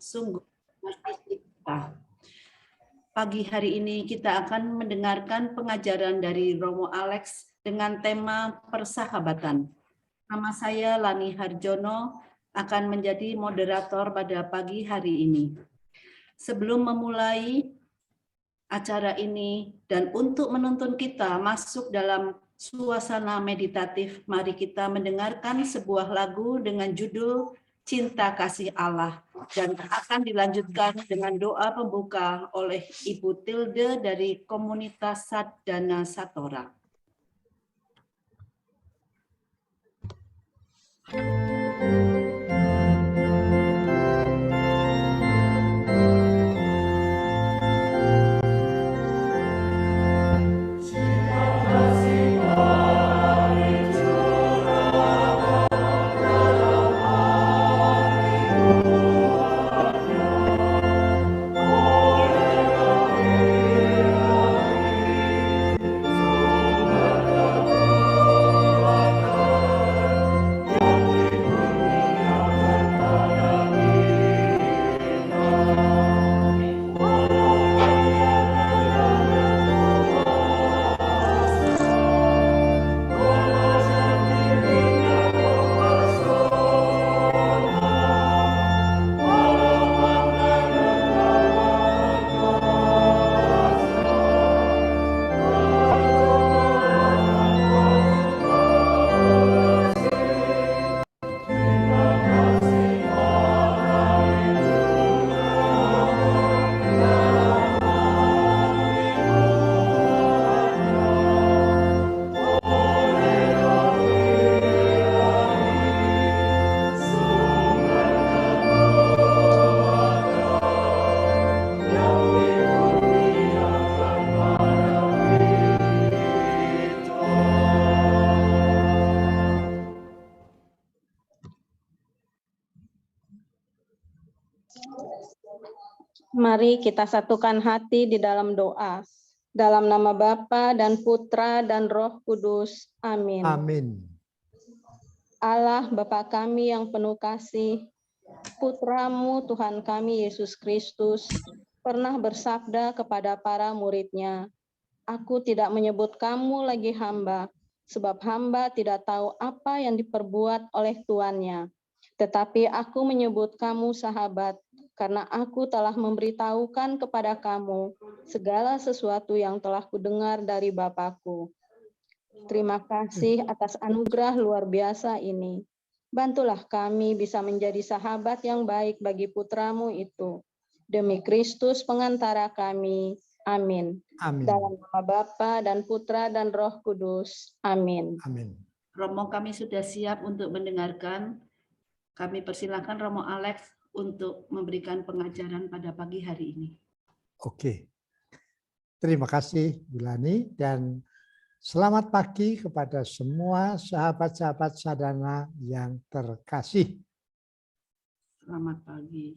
sungguh mengasihi kita. Pagi hari ini kita akan mendengarkan pengajaran dari Romo Alex dengan tema persahabatan. Nama saya Lani Harjono akan menjadi moderator pada pagi hari ini. Sebelum memulai acara ini dan untuk menuntun kita masuk dalam suasana meditatif, mari kita mendengarkan sebuah lagu dengan judul Cinta Kasih Allah dan akan dilanjutkan dengan doa pembuka oleh Ibu Tilde dari komunitas Sadana Satora. Mari kita satukan hati di dalam doa. Dalam nama Bapa dan Putra dan Roh Kudus. Amin. Amin. Allah Bapa kami yang penuh kasih, Putramu Tuhan kami Yesus Kristus pernah bersabda kepada para murid-Nya, "Aku tidak menyebut kamu lagi hamba, sebab hamba tidak tahu apa yang diperbuat oleh tuannya. Tetapi aku menyebut kamu sahabat, karena aku telah memberitahukan kepada kamu segala sesuatu yang telah kudengar dari Bapa-Ku." Terima kasih atas anugerah luar biasa ini. Bantulah kami bisa menjadi sahabat yang baik bagi putramu itu. Demi Kristus pengantara kami. Amin. Amin. Dalam nama Bapa dan Putra dan Roh Kudus. Amin. Amin. Romo kami sudah siap untuk mendengarkan. Kami persilakan Romo Alex untuk memberikan pengajaran pada pagi hari ini. Oke. Terima kasih Bu Lani dan selamat pagi kepada semua sahabat-sahabat Sadana yang terkasih. Selamat pagi.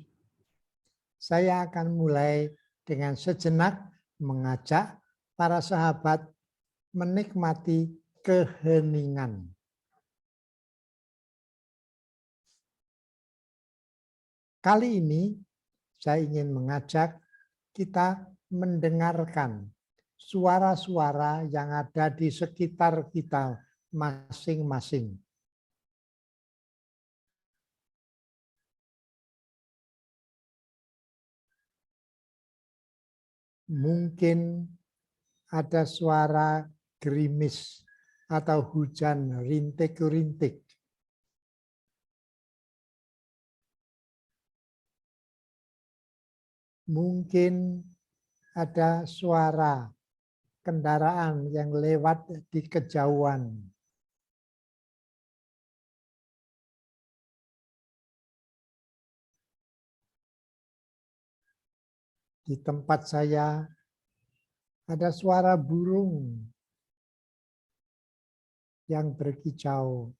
Saya akan mulai dengan sejenak mengajak para sahabat menikmati keheningan. Kali ini saya ingin mengajak kita mendengarkan suara-suara yang ada di sekitar kita masing-masing. Mungkin ada suara gerimis atau hujan rintik-rintik. Mungkin ada suara kendaraan yang lewat di kejauhan. Di tempat saya ada suara burung yang berkicau.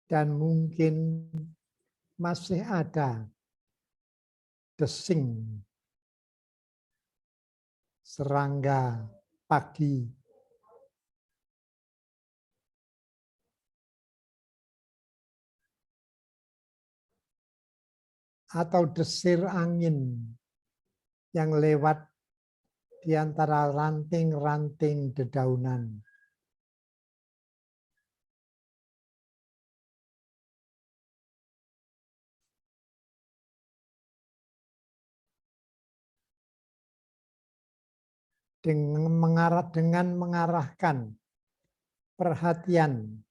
Dan mungkin masih ada desing, serangga pagi, atau desir angin yang lewat di antara ranting-ranting dedaunan. Dengan mengarahkan perhatian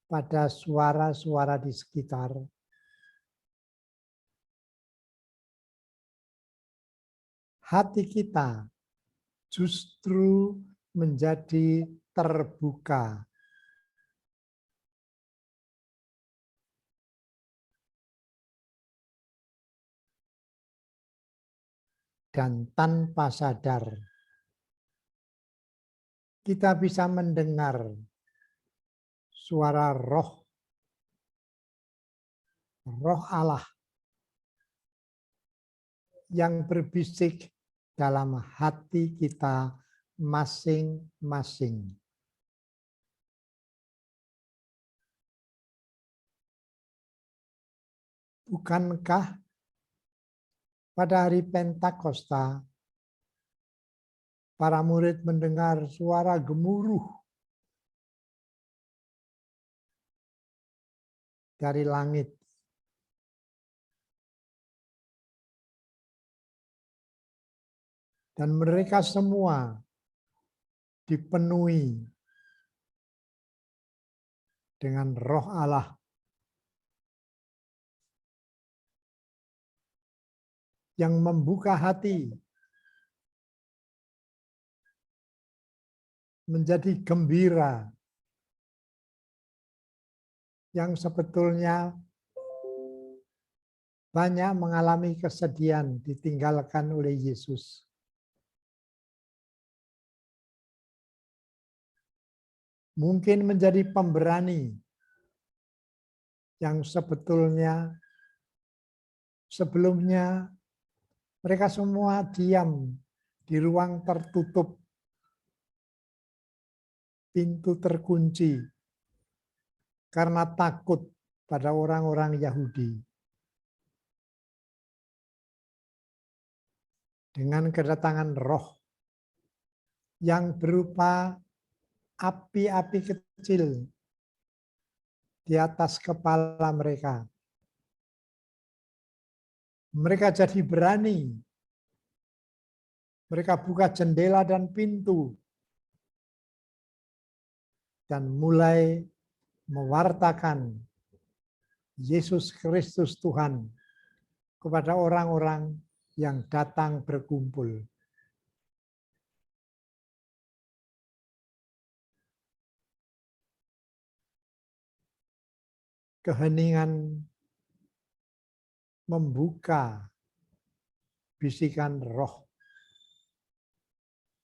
pada suara-suara di sekitar, hati kita justru menjadi terbuka dan tanpa sadar kita bisa mendengar suara roh Allah yang berbisik dalam hati kita masing-masing. Bukankah pada hari Pentakosta para murid mendengar suara gemuruh dari langit? Dan mereka semua dipenuhi dengan roh Allah yang membuka hati menjadi gembira, yang sebetulnya banyak mengalami kesedihan ditinggalkan oleh Yesus. Mungkin menjadi pemberani yang sebetulnya sebelumnya mereka semua diam di ruang tertutup, pintu terkunci karena takut pada orang-orang Yahudi. Dengan kedatangan roh yang berupa api-api kecil di atas kepala mereka, mereka jadi berani. Mereka buka jendela dan pintu dan mulai mewartakan Yesus Kristus Tuhan kepada orang-orang yang datang berkumpul. Keheningan membuka bisikan roh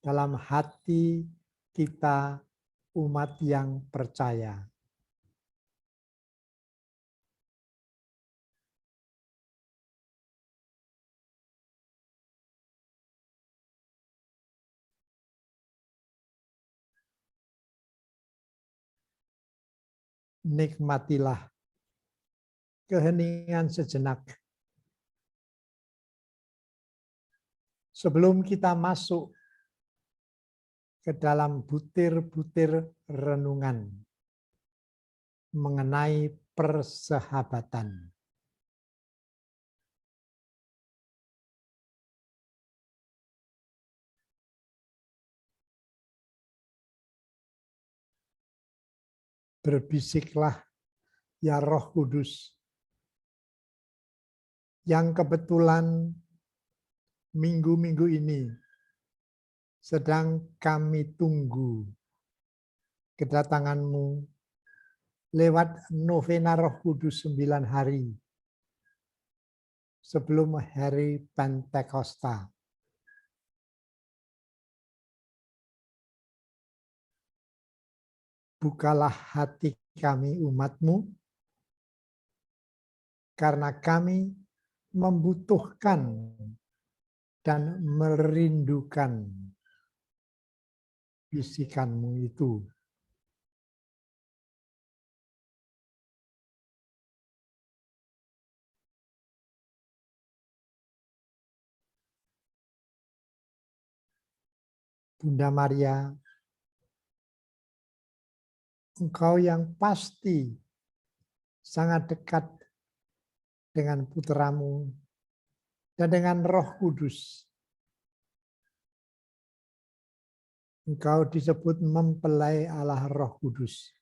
dalam hati kita umat yang percaya. Nikmatilah keheningan sejenak sebelum kita masuk ke dalam butir-butir renungan mengenai persahabatan. Berbisiklah, ya Roh Kudus, yang kebetulan minggu-minggu ini sedang kami tunggu kedatangan-Mu lewat novena Roh Kudus 9 hari sebelum hari Pentakosta. Bukalah hati kami umat-Mu, karena kami membutuhkan dan merindukan bisikanmu itu. Bunda Maria, Engkau yang pasti sangat dekat dengan putramu dan dengan Roh Kudus. Engkau disebut mempelai Allah Roh Kudus.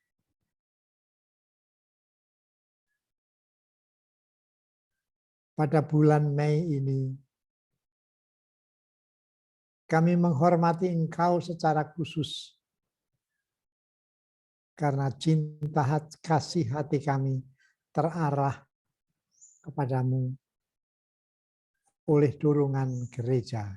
Pada bulan Mei ini, kami menghormati Engkau secara khusus karena cinta kasih hati kami terarah kepadamu oleh dorongan gereja.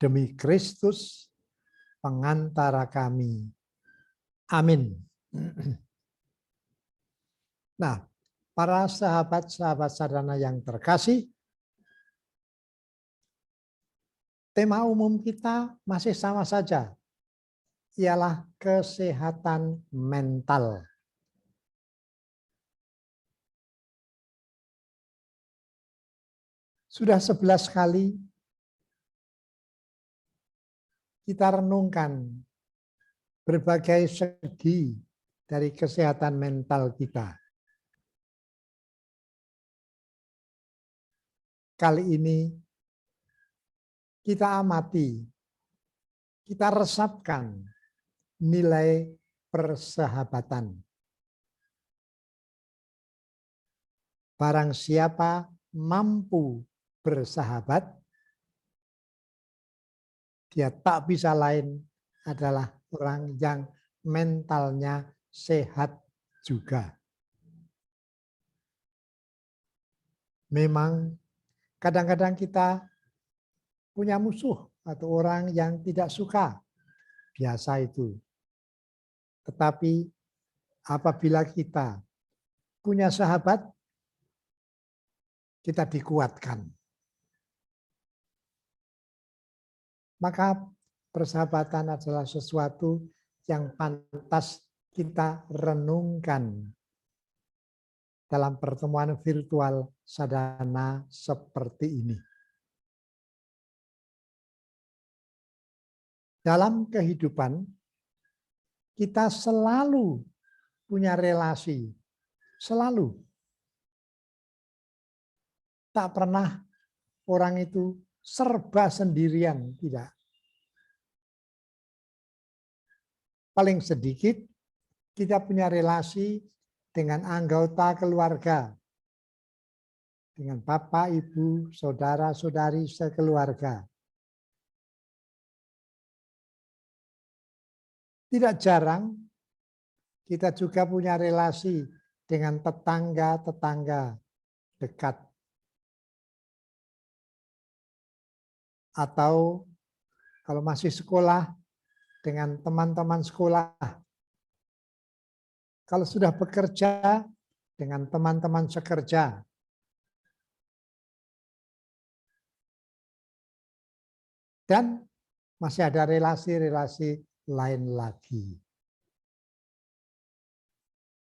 Demi Kristus, pengantara kami. Amin. Nah, para sahabat-sahabat sadana yang terkasih, tema umum kita masih sama saja, ialah kesehatan mental. Sudah 11 kali kita renungkan berbagai segi dari kesehatan mental kita. Kali ini kita amati, kita resapkan nilai persahabatan. Barang siapa mampu bersahabat, dia tak bisa lain adalah orang yang mentalnya sehat juga. Memang kadang-kadang kita punya musuh atau orang yang tidak suka. Biasa itu. Tetapi apabila kita punya sahabat, kita dikuatkan. Maka persahabatan adalah sesuatu yang pantas kita renungkan dalam pertemuan virtual sadana seperti ini. Dalam kehidupan, kita selalu punya relasi. Selalu. Tak pernah orang itu serba sendirian, tidak. Paling sedikit kita punya relasi dengan anggota keluarga, dengan bapak, ibu, saudara, saudari, sekeluarga. Tidak jarang kita juga punya relasi dengan tetangga-tetangga dekat. Atau kalau masih sekolah, dengan teman-teman sekolah. Kalau sudah bekerja, dengan teman-teman sekerja. Dan masih ada relasi-relasi lain lagi.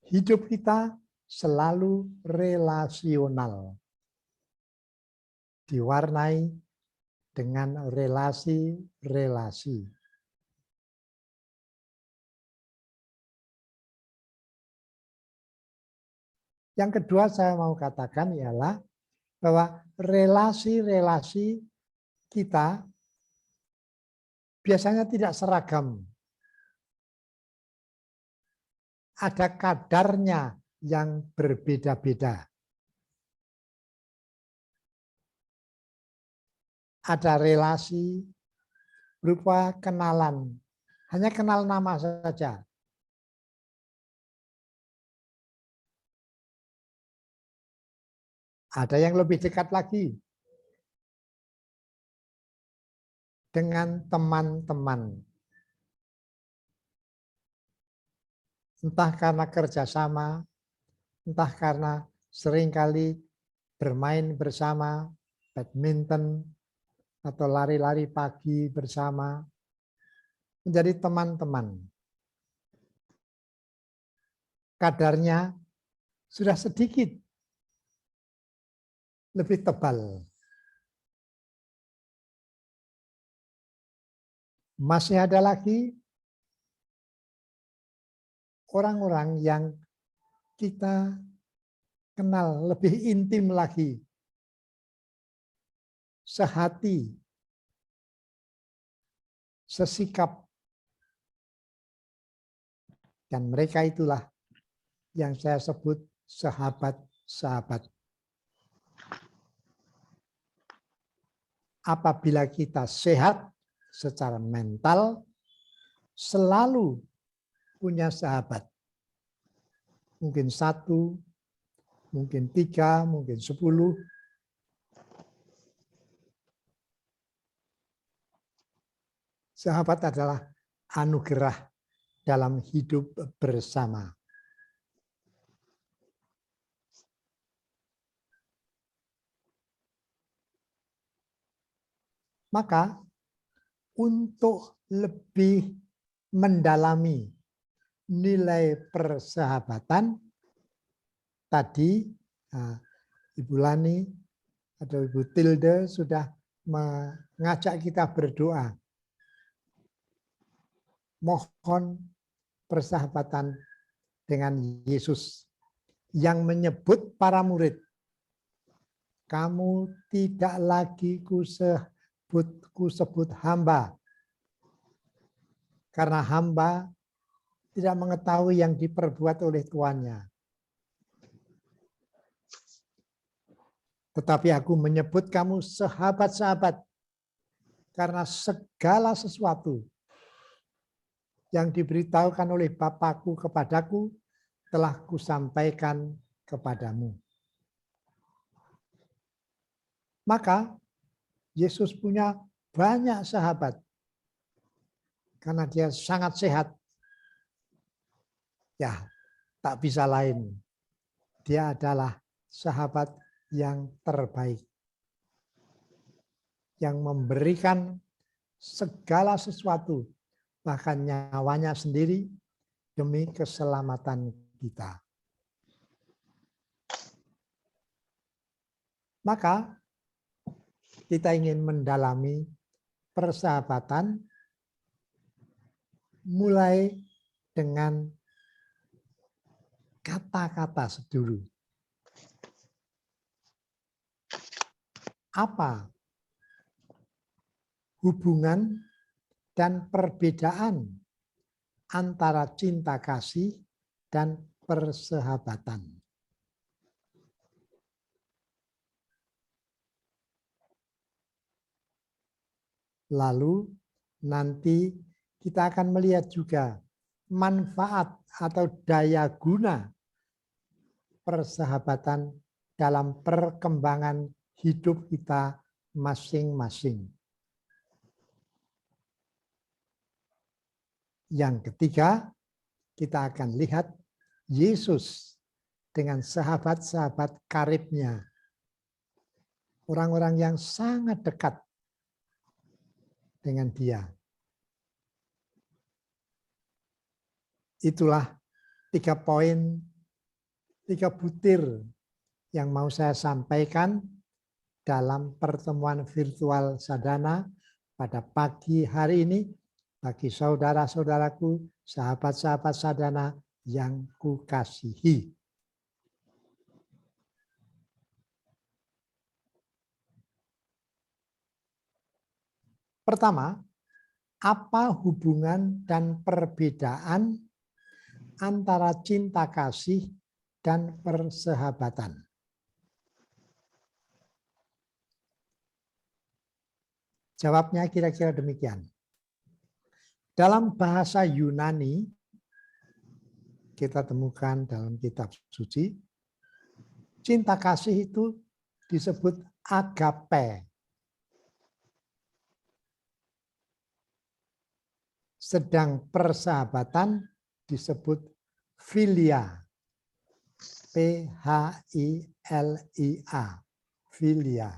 Hidup kita selalu relasional. Diwarnai dengan relasi-relasi. Yang kedua saya mau katakan ialah bahwa relasi-relasi kita biasanya tidak seragam. Ada kadarnya yang berbeda-beda. Ada relasi berupa kenalan, hanya kenal nama saja. Ada yang lebih dekat lagi, dengan teman-teman. Entah karena kerjasama, entah karena seringkali bermain bersama, badminton, atau lari-lari pagi bersama, menjadi teman-teman. Kadarnya sudah sedikit lebih tebal. Masih ada lagi orang-orang yang kita kenal lebih intim lagi, sehati, sesikap, dan mereka itulah yang saya sebut sahabat-sahabat. Apabila kita sehat secara mental, selalu punya sahabat. Mungkin 1, mungkin 3, mungkin 10. Sahabat adalah anugerah dalam hidup bersama. Maka untuk lebih mendalami nilai persahabatan, tadi Ibu Lani atau Ibu Tilde sudah mengajak kita berdoa. Mohon persahabatan dengan Yesus yang menyebut para murid, kamu tidak lagi kusebut hamba, karena hamba tidak mengetahui yang diperbuat oleh tuannya. Tetapi aku menyebut kamu sahabat-sahabat, karena segala sesuatu yang diberitahukan oleh Bapakku kepadaku telah kusampaikan kepadamu. Maka Yesus punya banyak sahabat karena dia sangat sehat. Ya, tak bisa lain. Dia adalah sahabat yang terbaik, yang memberikan segala sesuatu, bahkan nyawanya sendiri demi keselamatan kita. Maka kita ingin mendalami persahabatan mulai dengan kata-kata dulu. Apa hubungan dan perbedaan antara cinta kasih dan persahabatan? Lalu nanti kita akan melihat juga manfaat atau daya guna persahabatan dalam perkembangan hidup kita masing-masing. Yang ketiga, kita akan lihat Yesus dengan sahabat-sahabat karibnya. Orang-orang yang sangat dekat dengan dia. Itulah 3 poin, 3 butir yang mau saya sampaikan dalam pertemuan virtual Sadana pada pagi hari ini bagi saudara-saudaraku, sahabat-sahabat Sadana yang kukasihi. Pertama, apa hubungan dan perbedaan antara cinta kasih dan persahabatan? Jawabnya kira-kira demikian. Dalam bahasa Yunani, kita temukan dalam kitab suci, cinta kasih itu disebut agape. sedang persahabatan disebut filia. P-H-I-L-I-A. Filia.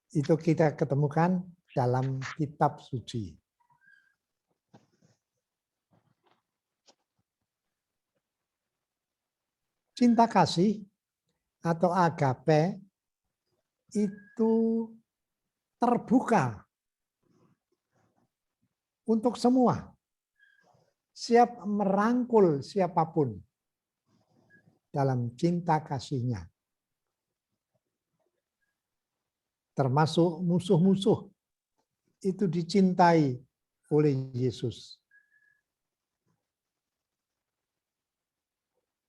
Itu kita ketemukan dalam kitab suci. Cinta kasih atau agape itu terbuka untuk semua. Siap merangkul siapapun dalam cinta kasihnya. Termasuk musuh-musuh itu dicintai oleh Yesus.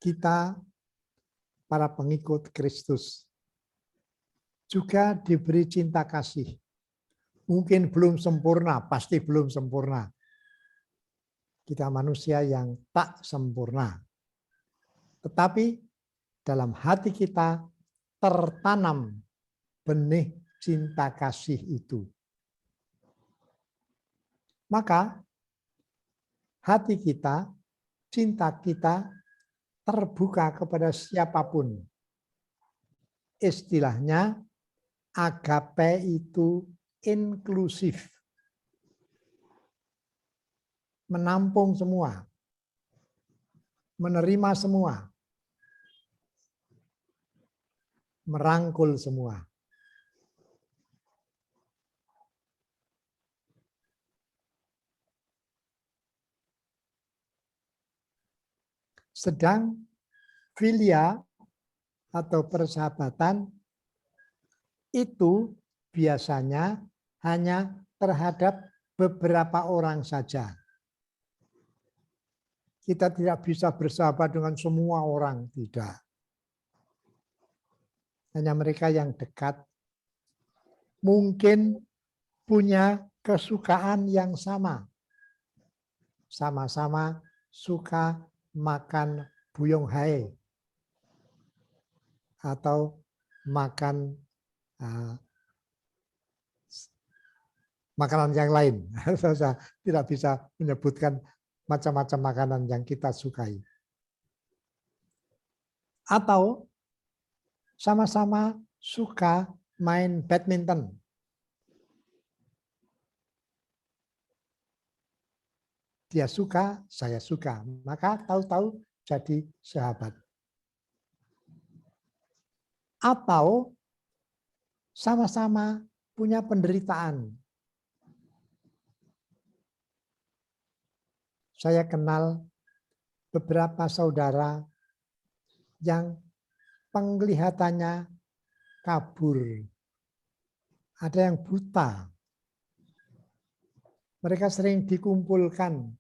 Kita, para pengikut Kristus, juga diberi cinta kasih. Mungkin belum sempurna, pasti belum sempurna. Kita manusia yang tak sempurna. Tetapi dalam hati kita tertanam benih cinta kasih itu. Maka hati kita, cinta kita terbuka kepada siapapun. Istilahnya agape itu inklusif. Menampung semua. Menerima semua. Merangkul semua. Sedang filia atau persahabatan itu biasanya hanya terhadap beberapa orang saja. Kita tidak bisa bersahabat dengan semua orang, tidak. Hanya mereka yang dekat. Mungkin punya kesukaan yang sama. Sama-sama suka makan buyung hae. Atau makan makanan yang lain. Saya tidak bisa menyebutkan macam-macam makanan yang kita sukai. Atau sama-sama suka main badminton. Dia suka, saya suka. Maka tahu-tahu jadi sahabat. Atau sama-sama punya penderitaan. Saya kenal beberapa saudara yang penglihatannya kabur. Ada yang buta. Mereka sering dikumpulkan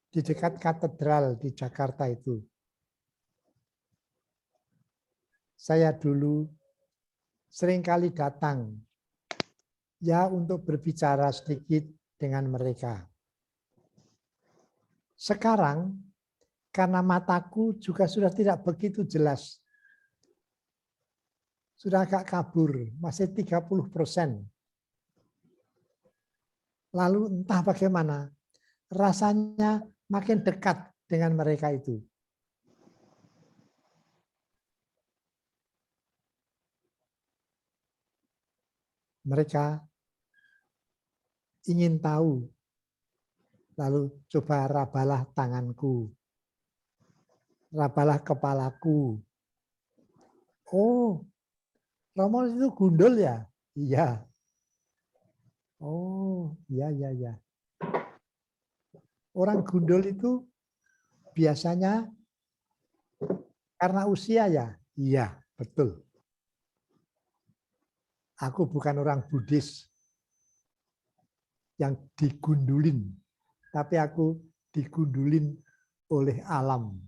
di dekat katedral di Jakarta itu. Saya dulu seringkali datang ya untuk berbicara sedikit dengan mereka. Sekarang karena mataku juga sudah tidak begitu jelas. Sudah agak kabur, masih 30%. Lalu entah bagaimana, rasanya makin dekat dengan mereka itu. Mereka ingin tahu, lalu coba rabalah tanganku, rabalah kepalaku. Oh, Romo itu gundul ya? Iya. Oh, iya, iya, iya. Orang gundul itu biasanya karena usia ya? Iya, betul. Aku bukan orang Buddhis yang digundulin, tapi aku digundulin oleh alam.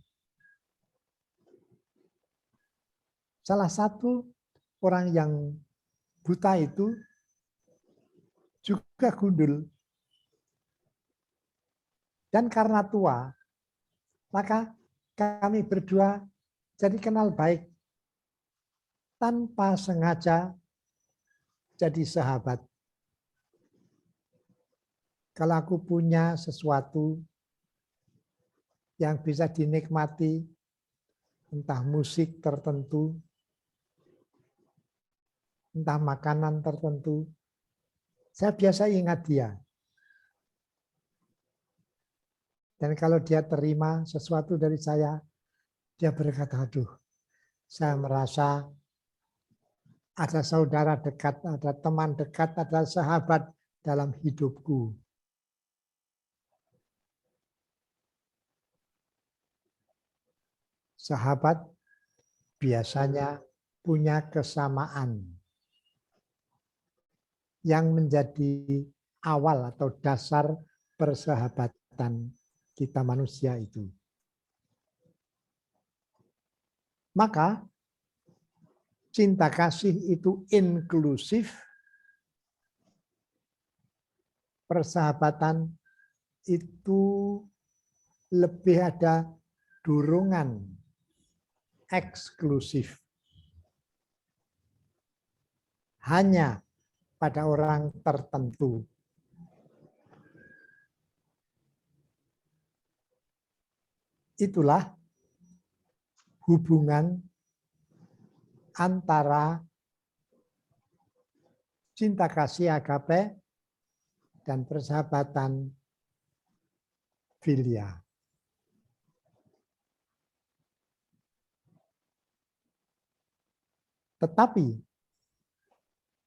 Salah satu orang yang buta itu juga gundul. Dan karena tua, maka kami berdua jadi kenal baik. Tanpa sengaja jadi sahabat. Kalau aku punya sesuatu yang bisa dinikmati, entah musik tertentu, entah makanan tertentu, saya biasa ingat dia. Dan kalau dia terima sesuatu dari saya, dia berkata, aduh, saya merasa ada saudara dekat, ada teman dekat, ada sahabat dalam hidupku. Sahabat biasanya punya kesamaan yang menjadi awal atau dasar persahabatan kita manusia itu. Maka cinta kasih itu inklusif, persahabatan itu lebih ada dorongan eksklusif. Hanya pada orang tertentu. Itulah hubungan antara cinta kasih agape dan persahabatan filia. Tetapi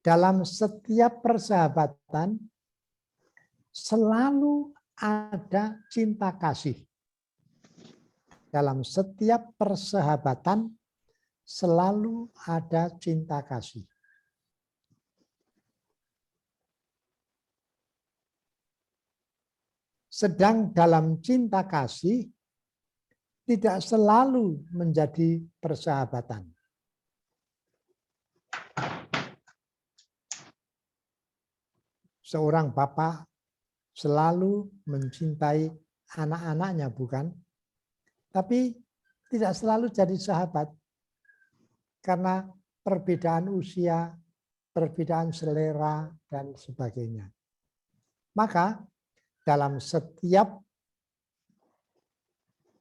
dalam setiap persahabatan selalu ada cinta kasih. Dalam setiap persahabatan selalu ada cinta kasih. Sedang dalam cinta kasih tidak selalu menjadi persahabatan. Seorang bapak selalu mencintai anak-anaknya, bukan? Tapi tidak selalu jadi sahabat. Karena perbedaan usia, perbedaan selera, dan sebagainya. Maka dalam setiap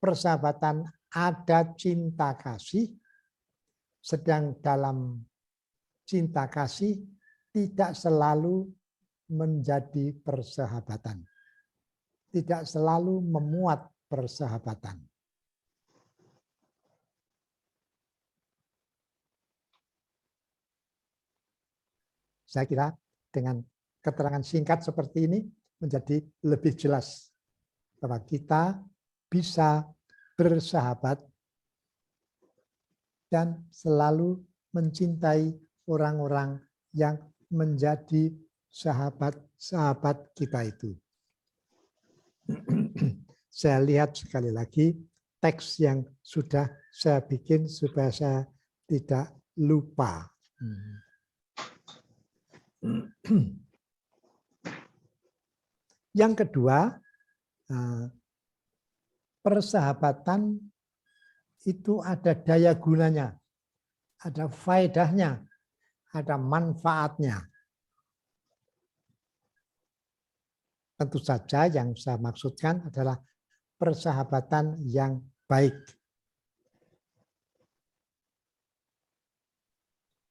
persahabatan ada cinta kasih, sedang dalam cinta kasih tidak selalu menjadi persahabatan. Tidak selalu memuat persahabatan. Saya kira dengan keterangan singkat seperti ini menjadi lebih jelas bahwa kita bisa bersahabat dan selalu mencintai orang-orang yang menjadi sahabat-sahabat kita itu. Saya lihat sekali lagi teks yang sudah saya bikin supaya saya tidak lupa. Yang kedua, persahabatan itu ada daya gunanya, ada faedahnya, ada manfaatnya. Tentu saja yang saya maksudkan adalah persahabatan yang baik.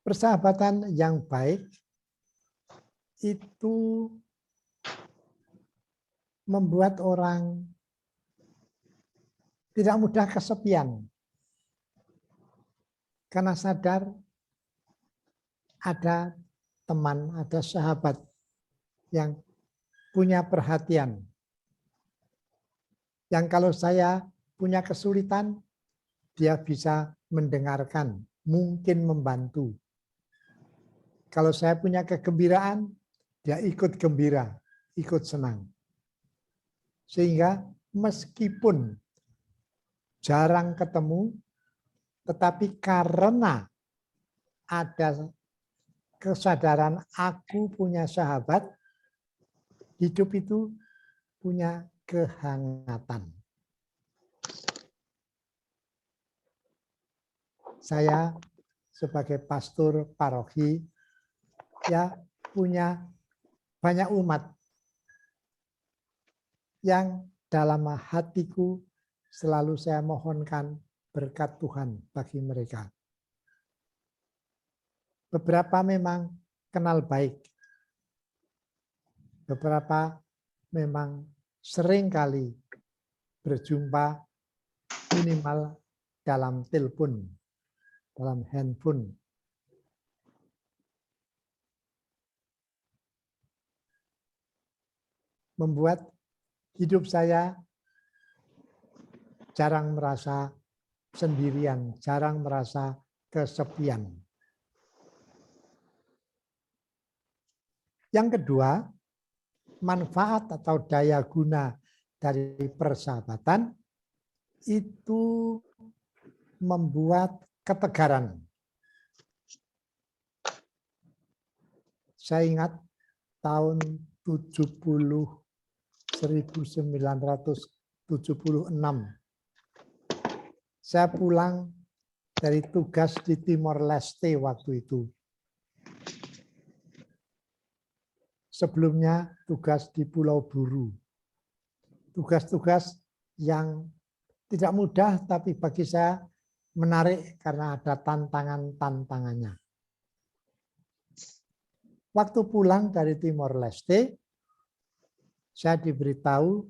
Persahabatan yang baik itu membuat orang tidak mudah kesepian. Karena sadar ada teman, ada sahabat yang punya perhatian. Yang kalau saya punya kesulitan, dia bisa mendengarkan, mungkin membantu. Kalau saya punya kegembiraan, dia ikut gembira, ikut senang. Sehingga meskipun jarang ketemu, tetapi karena ada kesadaran aku punya sahabat, hidup itu punya kehangatan. Saya sebagai pastor paroki ya punya banyak umat. yang dalam hatiku selalu saya mohonkan berkat Tuhan bagi mereka. Beberapa memang kenal baik. Beberapa memang sering kali berjumpa minimal dalam telepon, dalam handphone. Membuat hidup saya jarang merasa sendirian, jarang merasa kesepian. Yang kedua, manfaat atau daya guna dari persahabatan itu membuat ketegaran. Saya ingat tahun 1976. Saya pulang dari tugas di Timor Leste waktu itu. Sebelumnya tugas di Pulau Buru. Tugas-tugas yang tidak mudah tapi bagi saya menarik karena ada tantangan-tantangannya. Waktu pulang dari Timor Leste, saya diberitahu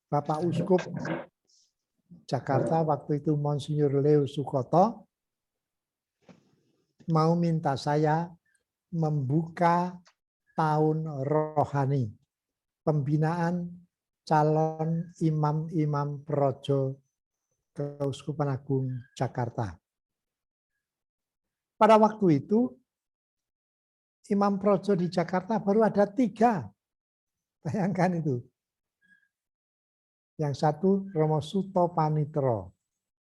Bapak Uskup Jakarta waktu itu Monsinyur Leo Sukoto mau minta saya membuka tahun rohani pembinaan calon imam-imam projo Keuskupan Agung Jakarta. Pada waktu itu imam projo di Jakarta baru ada 3. Bayangkan itu. Yang satu Romo Suto Panitro,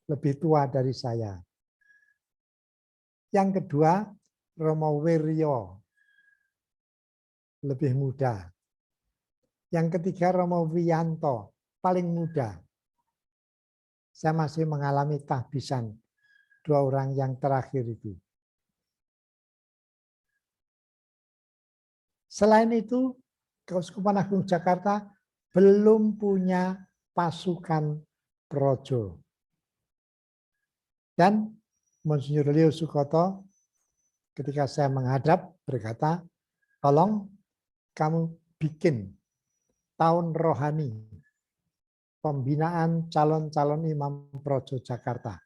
lebih tua dari saya. Yang kedua Romo Wiryo, lebih muda. Yang ketiga Romo Wiyanto, paling muda. Saya masih mengalami tahbisan 2 orang yang terakhir itu. Selain itu, Keuskupan Agung Jakarta belum punya pasukan projo. Dan Monsinyur Leo Sukoto ketika saya menghadap berkata, tolong kamu bikin tahun rohani pembinaan calon-calon imam projo Jakarta.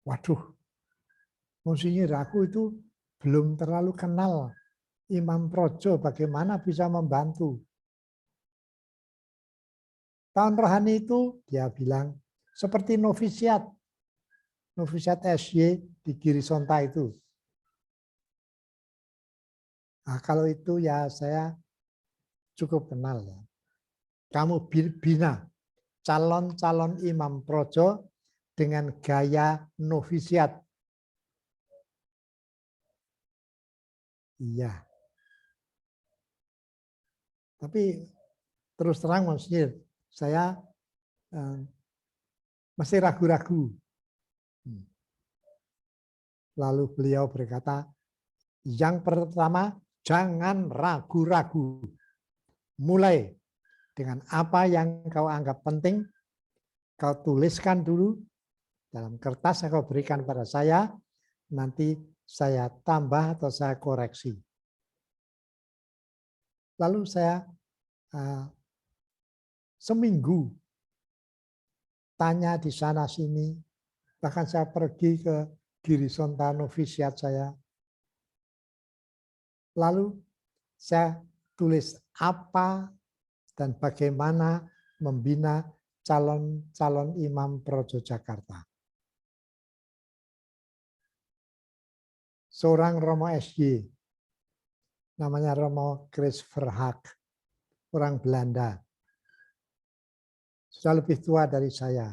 Waduh, Monsinyur, aku itu belum terlalu kenal imam projo, bagaimana bisa membantu. Tahun rohani itu dia bilang seperti novisiat SY di Girisonta itu. Nah, kalau itu ya saya cukup kenal ya. Kamu bina calon-calon imam projo dengan gaya novisiat. Iya. Tapi terus terang Monsinyur, saya masih ragu-ragu. Lalu beliau berkata, yang pertama jangan ragu-ragu. Mulai dengan apa yang kau anggap penting, kau tuliskan dulu dalam kertas yang kau berikan pada saya, nanti saya tambah atau saya koreksi. Lalu saya seminggu tanya di sana sini, bahkan saya pergi ke Girisonta novisiat saya. Lalu saya tulis apa dan bagaimana membina calon-calon imam projo Jakarta. Seorang Romo SY, namanya Romo Chris Verhaak, orang Belanda. Sudah lebih tua dari saya.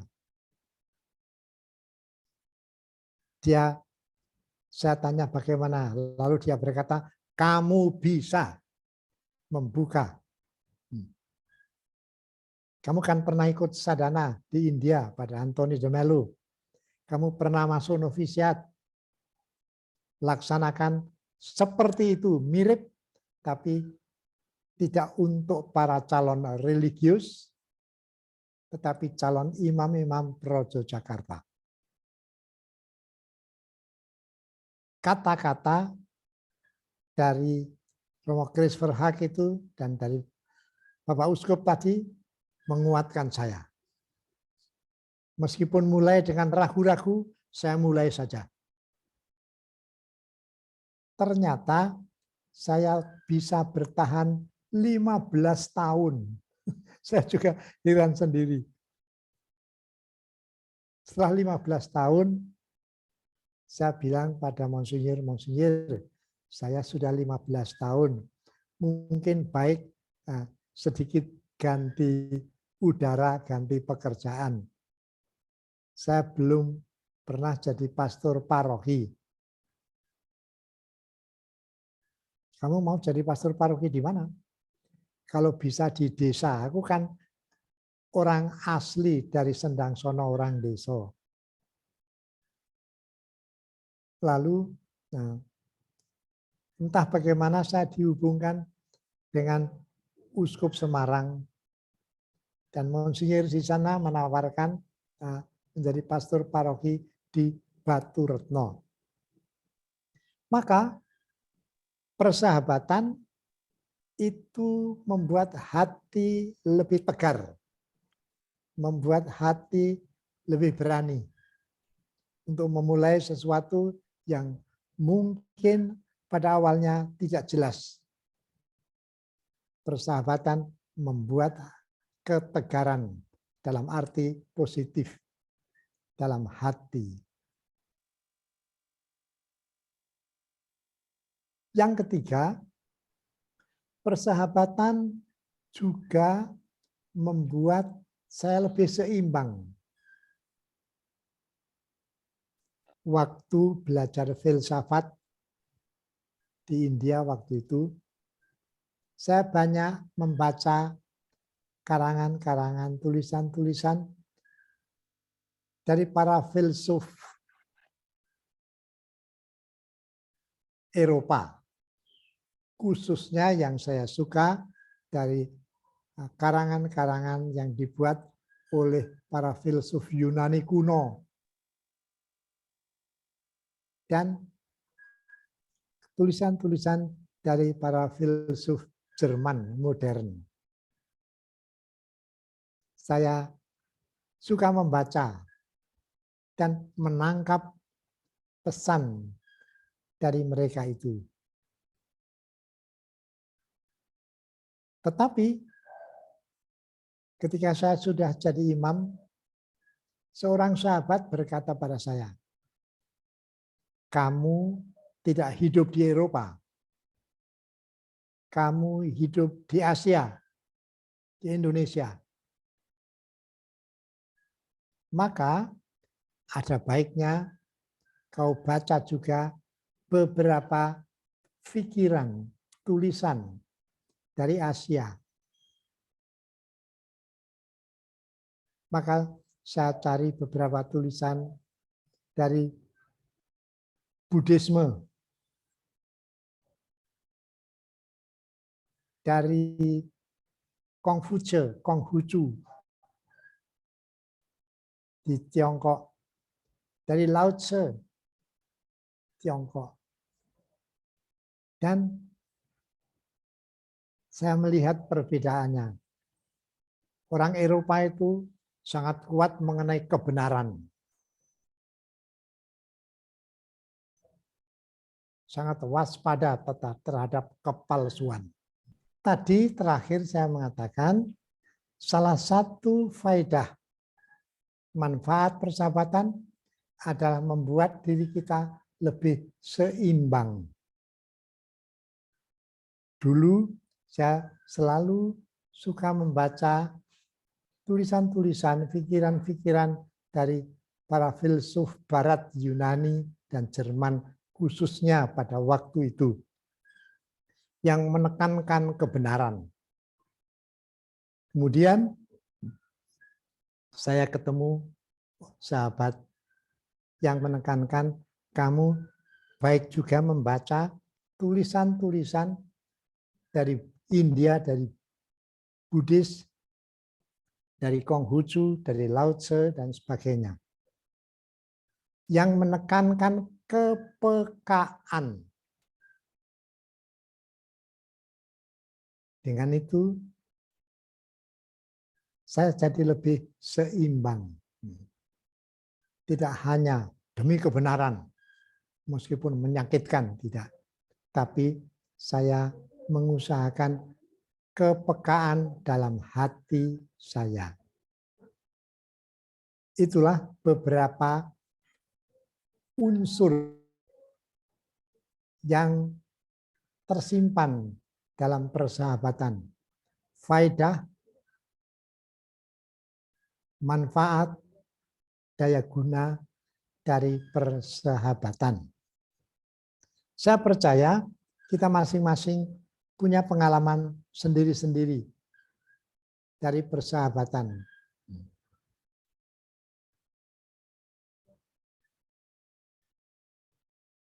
Saya tanya bagaimana, lalu dia berkata, kamu bisa membuka. Kamu kan pernah ikut sadana di India pada Anthony de Mello. Kamu pernah masuk novisiat. Laksanakan seperti itu, mirip, tapi tidak untuk para calon religius, tetapi calon imam-imam Projo Jakarta. Kata-kata dari Romo Christopher Haq itu dan dari Bapak Uskup tadi menguatkan saya. Meskipun mulai dengan ragu-ragu, saya mulai saja. Ternyata saya bisa bertahan 15 tahun. Saya juga heran sendiri. Setelah 15 tahun, saya bilang pada Monsinyur, Monsinyur, saya sudah 15 tahun. Mungkin baik sedikit ganti udara, ganti pekerjaan. Saya belum pernah jadi pastor paroki. Kamu mau jadi pastor paroki di mana? Kalau bisa di desa, aku kan orang asli dari Sendang Sono, orang desa. Lalu entah bagaimana saya dihubungkan dengan Uskup Semarang dan Monsinyur di sana menawarkan menjadi pastor paroki di Baturetno. Maka persahabatan itu membuat hati lebih tegar, membuat hati lebih berani untuk memulai sesuatu yang mungkin pada awalnya tidak jelas. Persahabatan membuat ketegaran dalam arti positif dalam hati. Yang ketiga, persahabatan juga membuat saya lebih seimbang. Waktu belajar filsafat di India waktu itu, saya banyak membaca karangan-karangan, tulisan-tulisan dari para filsuf Eropa. Khususnya yang saya suka dari karangan-karangan yang dibuat oleh para filsuf Yunani kuno dan tulisan-tulisan dari para filsuf Jerman modern. Saya suka membaca dan menangkap pesan dari mereka itu. Tetapi ketika saya sudah jadi imam, seorang sahabat berkata pada saya, "Kamu tidak hidup di Eropa. Kamu hidup di Asia, di Indonesia. Maka ada baiknya kau baca juga beberapa pikiran, tulisan dari Asia." Maka saya cari beberapa tulisan dari Buddhisme, dari Konghucu di Tiongkok, dari Lao Tse, Tiongkok. Dan saya melihat perbedaannya. Orang Eropa itu sangat kuat mengenai kebenaran. Sangat waspada terhadap kepalsuan. Tadi terakhir saya mengatakan salah satu faedah manfaat persahabatan adalah membuat diri kita lebih seimbang. Dulu saya selalu suka membaca tulisan-tulisan, pikiran-pikiran dari para filsuf Barat, Yunani, dan Jerman, khususnya pada waktu itu, yang menekankan kebenaran. Kemudian saya ketemu sahabat yang menekankan kamu baik juga membaca tulisan-tulisan dari India dari Buddhis, dari Konghucu, dari Lao Tse, dan sebagainya. Yang menekankan kepekaan. Dengan itu, saya jadi lebih seimbang. Tidak hanya demi kebenaran, meskipun menyakitkan, tidak. Tapi saya mengusahakan kepekaan dalam hati saya. Itulah beberapa unsur yang tersimpan dalam persahabatan. Faedah, manfaat, daya guna dari persahabatan. Saya percaya kita masing-masing punya pengalaman sendiri-sendiri dari persahabatan.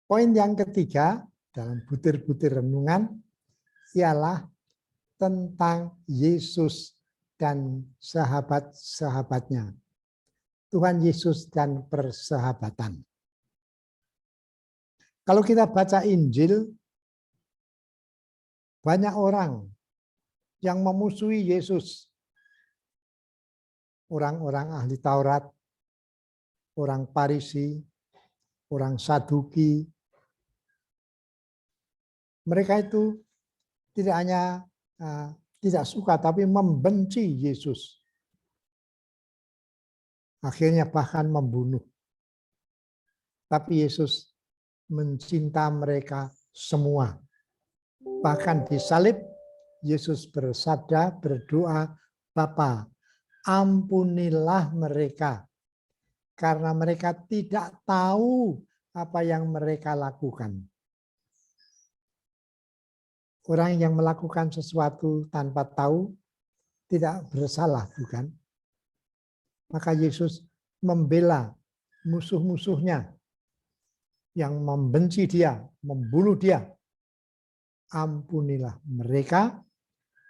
Poin yang ketiga dalam butir-butir renungan ialah tentang Yesus dan sahabat-sahabatnya. Tuhan Yesus dan persahabatan. Kalau kita baca Injil, banyak orang yang memusuhi Yesus. Orang-orang ahli Taurat, orang Farisi, orang Saduki. Mereka itu tidak hanya tidak suka, tapi membenci Yesus. Akhirnya bahkan membunuh. Tapi Yesus mencinta mereka semua. Bahkan disalib, Yesus bersabda, berdoa, Bapa, ampunilah mereka, karena mereka tidak tahu apa yang mereka lakukan. Orang yang melakukan sesuatu tanpa tahu tidak bersalah, bukan? Maka Yesus membela musuh-musuhnya yang membenci dia, membunuh dia. Ampunilah mereka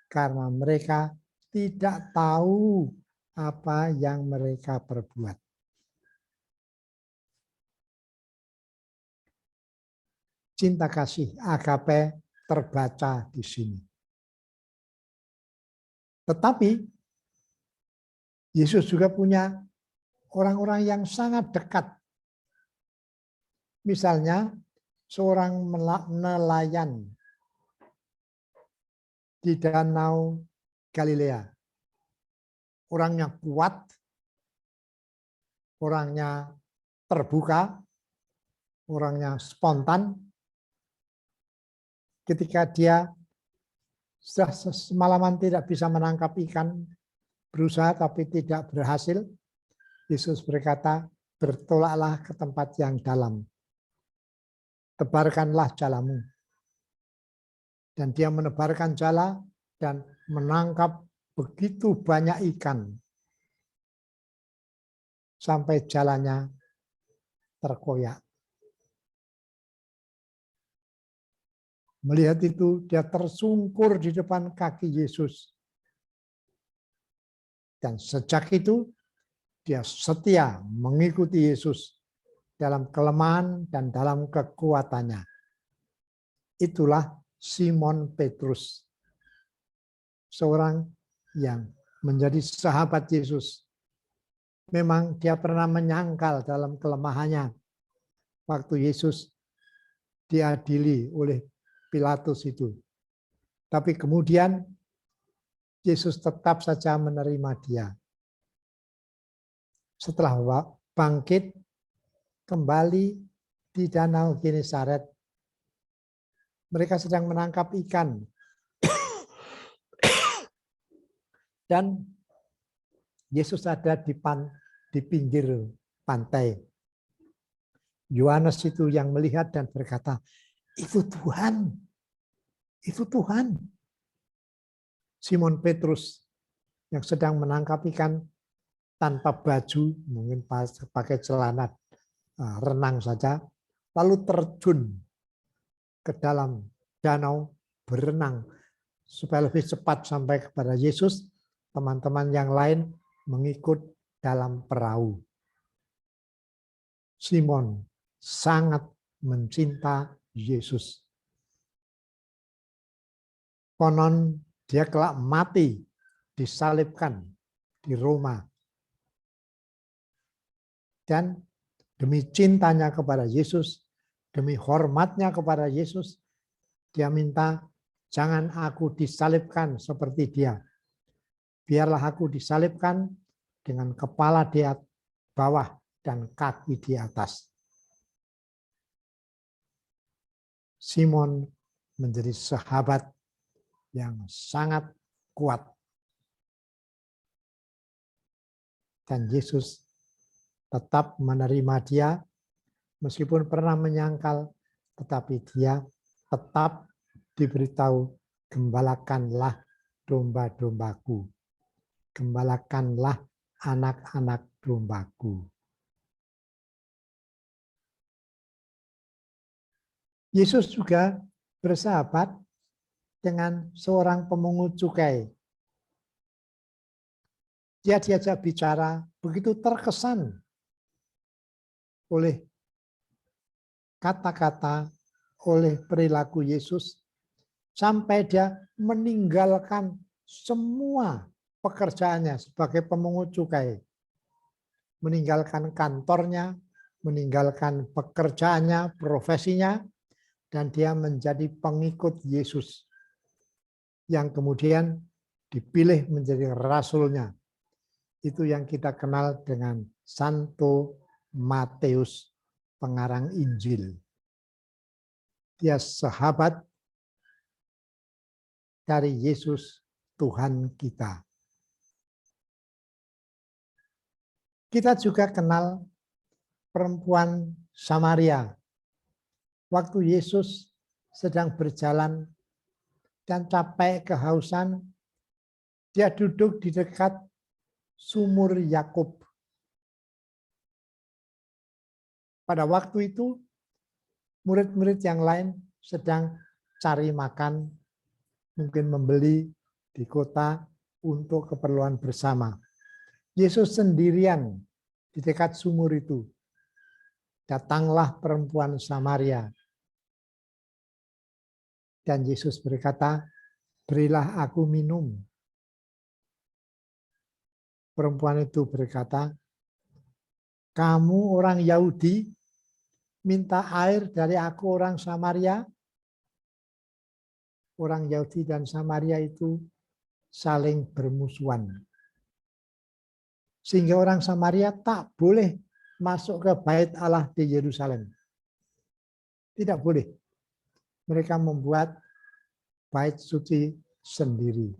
karena mereka tidak tahu apa yang mereka perbuat. Cinta kasih agape terbaca di sini. Tetapi Yesus juga punya orang-orang yang sangat dekat. Misalnya seorang nelayan di Danau Galilea. Orangnya kuat, orangnya terbuka, orangnya spontan. Ketika dia sudah semalaman tidak bisa menangkap ikan, berusaha tapi tidak berhasil, Yesus berkata, bertolaklah ke tempat yang dalam. Tebarkanlah jalamu. Dan dia menebarkan jala dan menangkap begitu banyak ikan. Sampai jalannya terkoyak. Melihat itu, dia tersungkur di depan kaki Yesus. Dan sejak itu, dia setia mengikuti Yesus dalam kelemahan dan dalam kekuatannya. Itulah Simon Petrus, seorang yang menjadi sahabat Yesus. Memang dia pernah menyangkal dalam kelemahannya waktu Yesus diadili oleh Pilatus itu. Tapi kemudian Yesus tetap saja menerima dia. Setelah bangkit kembali di Danau Genesaret, mereka sedang menangkap ikan. Dan Yesus ada di pinggir pantai. Yohanes itu yang melihat dan berkata, itu Tuhan, itu Tuhan. Simon Petrus yang sedang menangkap ikan tanpa baju, mungkin pakai celana renang saja, lalu terjun ke dalam danau berenang supaya lebih cepat sampai kepada Yesus, teman-teman yang lain mengikut dalam perahu. Simon sangat mencinta Yesus. Konon dia kelak mati, disalibkan di Roma. Dan demi cintanya kepada Yesus, demi hormatnya kepada Yesus, dia minta, jangan aku disalibkan seperti dia. Biarlah aku disalibkan dengan kepala di bawah dan kaki di atas. Simon menjadi sahabat yang sangat kuat. Dan Yesus tetap menerima dia, meskipun pernah menyangkal, tetapi dia tetap diberitahu, gembalakanlah domba-dombaku. Gembalakanlah anak-anak dombaku. Yesus juga bersahabat dengan seorang pemungut cukai. Dia diajak bicara, begitu terkesan oleh kata-kata, oleh perilaku Yesus, sampai dia meninggalkan semua pekerjaannya sebagai pemungut cukai. Meninggalkan kantornya, meninggalkan pekerjaannya, profesinya, dan dia menjadi pengikut Yesus yang kemudian dipilih menjadi rasulnya. Itu yang kita kenal dengan Santo Matius, pengarang Injil. Dia sahabat dari Yesus Tuhan kita. Kita juga kenal perempuan Samaria. Waktu Yesus sedang berjalan dan capek kehausan, dia duduk di dekat sumur Yakub. Pada waktu itu, murid-murid yang lain sedang cari makan, mungkin membeli di kota untuk keperluan bersama. Yesus sendirian di dekat sumur itu. Datanglah perempuan Samaria. Dan Yesus berkata, berilah aku minum. Perempuan itu berkata, kamu orang Yahudi, minta air dari aku orang Samaria. Orang Yahudi dan Samaria itu saling bermusuhan. Sehingga orang Samaria tak boleh masuk ke bait Allah di Yerusalem. Tidak boleh. Mereka membuat bait suci sendiri.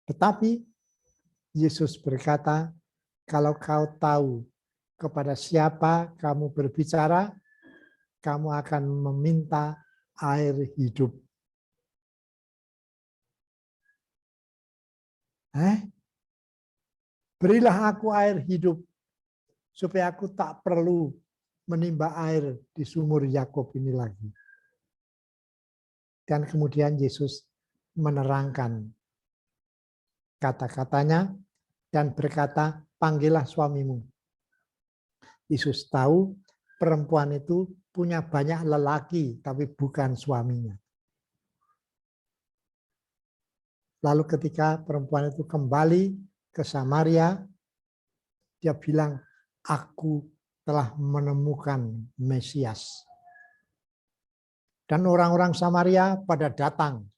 Tetapi Yesus berkata, kalau kau tahu kepada siapa kamu berbicara, kamu akan meminta air hidup. Berilah aku air hidup, supaya aku tak perlu menimba air di sumur Yakub ini lagi. Dan kemudian Yesus menerangkan kata-katanya dan berkata, panggillah suamimu. Yesus tahu perempuan itu punya banyak lelaki, tapi bukan suaminya. Lalu ketika perempuan itu kembali ke Samaria, dia bilang, aku telah menemukan Mesias. Dan orang-orang Samaria pada datang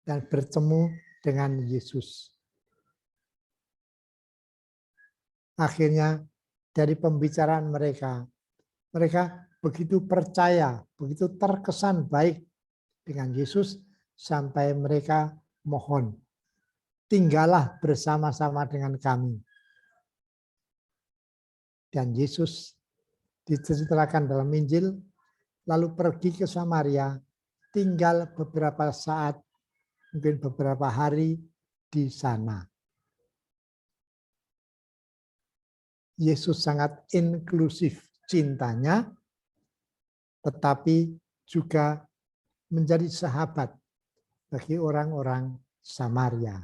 dan bertemu dengan Yesus. Akhirnya dari pembicaraan mereka, mereka begitu percaya, begitu terkesan baik dengan Yesus, sampai mereka mohon, tinggallah bersama-sama dengan kami. Dan Yesus diceritakan dalam Injil, lalu pergi ke Samaria, tinggal beberapa saat, mungkin beberapa hari di sana. Yesus sangat inklusif cintanya, tetapi juga menjadi sahabat bagi orang-orang Samaria.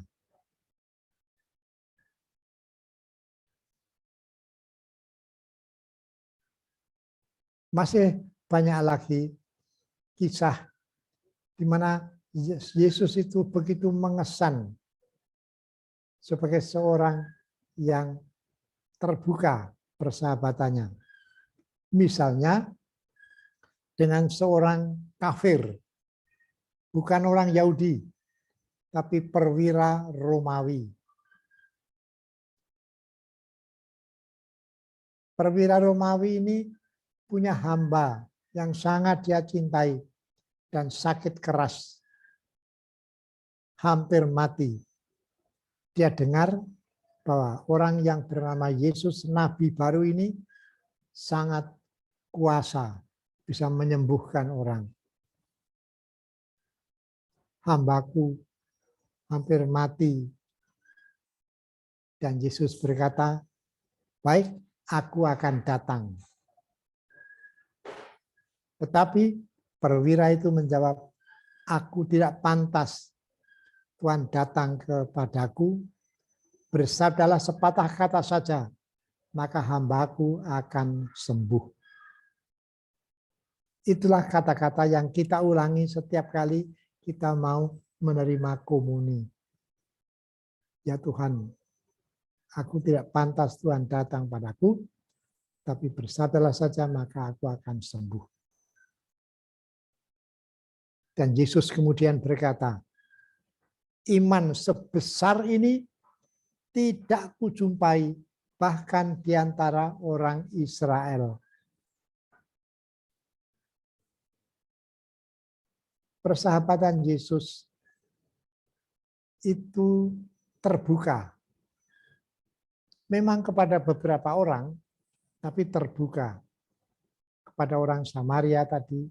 Masih banyak lagi kisah di mana Yesus itu begitu mengesan sebagai seorang yang terbuka persahabatannya. Misalnya dengan seorang kafir, bukan orang Yahudi, tapi perwira Romawi. Perwira Romawi ini punya hamba yang sangat dia cintai dan sakit keras, hampir mati. Dia dengar bahwa orang yang bernama Yesus, Nabi baru ini, sangat kuasa, bisa menyembuhkan orang. Hambaku hampir mati. Dan Yesus berkata, baik, aku akan datang. Tetapi perwira itu menjawab, aku tidak pantas Tuhan datang kepadaku, bersabdalah sepatah kata saja, maka hambaku akan sembuh. Itulah kata-kata yang kita ulangi setiap kali kita mau menerima komuni. Ya Tuhan, aku tidak pantas Tuhan datang padaku, tapi bersabdalah saja maka aku akan sembuh. Dan Yesus kemudian berkata, iman sebesar ini tidak kujumpai bahkan di antara orang Israel. Persahabatan Yesus itu terbuka. Memang kepada beberapa orang, tapi terbuka. Kepada orang Samaria tadi,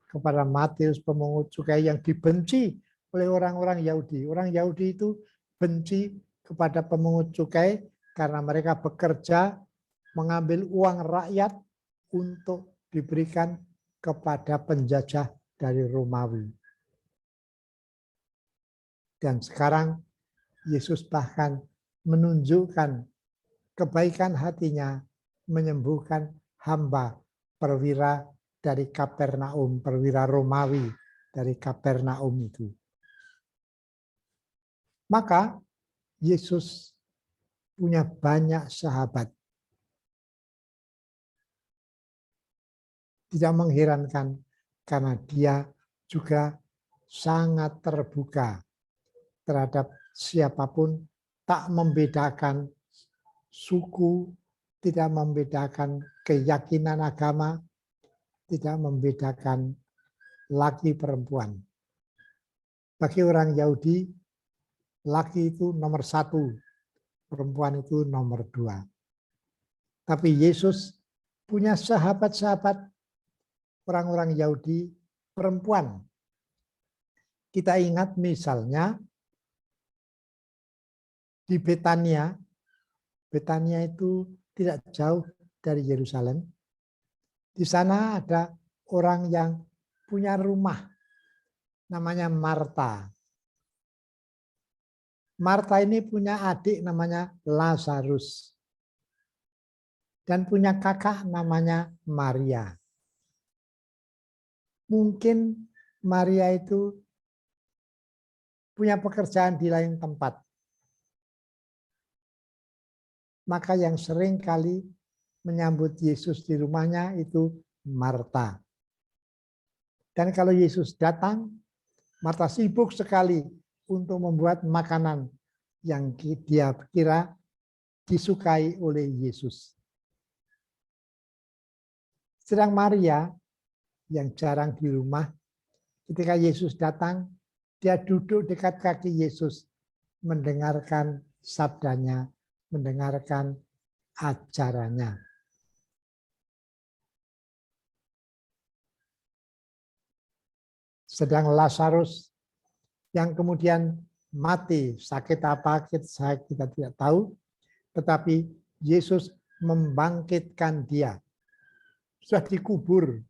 kepada Matius pemungut cukai yang dibenci oleh orang-orang Yahudi. Orang Yahudi itu benci kepada pemungut cukai karena mereka bekerja mengambil uang rakyat untuk diberikan kepada penjajah dari Romawi. Dan sekarang Yesus bahkan menunjukkan kebaikan hatinya menyembuhkan hamba perwira dari Kapernaum, perwira Romawi dari Kapernaum itu. Maka Yesus punya banyak sahabat. Tidak mengherankan karena dia juga sangat terbuka terhadap siapapun, tak membedakan suku, tidak membedakan keyakinan agama, tidak membedakan laki perempuan. Bagi orang Yahudi, laki itu nomor 1, perempuan itu nomor 2. Tapi Yesus punya sahabat-sahabat orang-orang Yahudi perempuan. Kita ingat misalnya di Betania. Betania itu tidak jauh dari Yerusalem. Di sana ada orang yang punya rumah, namanya Marta. Marta ini punya adik namanya Lazarus. Dan punya kakak namanya Maria. Mungkin Maria itu punya pekerjaan di lain tempat. Maka yang sering kali menyambut Yesus di rumahnya itu Marta. Dan kalau Yesus datang, Marta sibuk sekali untuk membuat makanan yang dia kira disukai oleh Yesus. Sedang Maria yang jarang di rumah, ketika Yesus datang, dia duduk dekat kaki Yesus, mendengarkan sabdanya, mendengarkan ajarannya. Sedang Lazarus yang kemudian mati, sakit apa kita tidak tahu, tetapi Yesus membangkitkan dia. Sudah dikubur,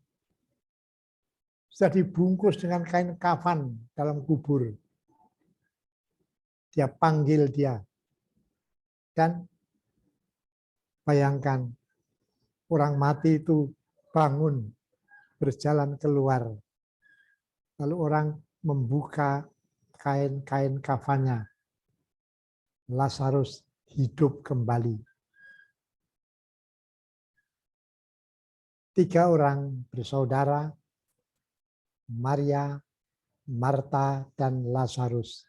sudah dibungkus dengan kain kafan dalam kubur. Dia panggil dia. Dan bayangkan, orang mati itu bangun, berjalan keluar. Lalu orang membuka kain-kain kafannya. Lazarus hidup kembali. 3 orang bersaudara, Maria, Marta, dan Lazarus.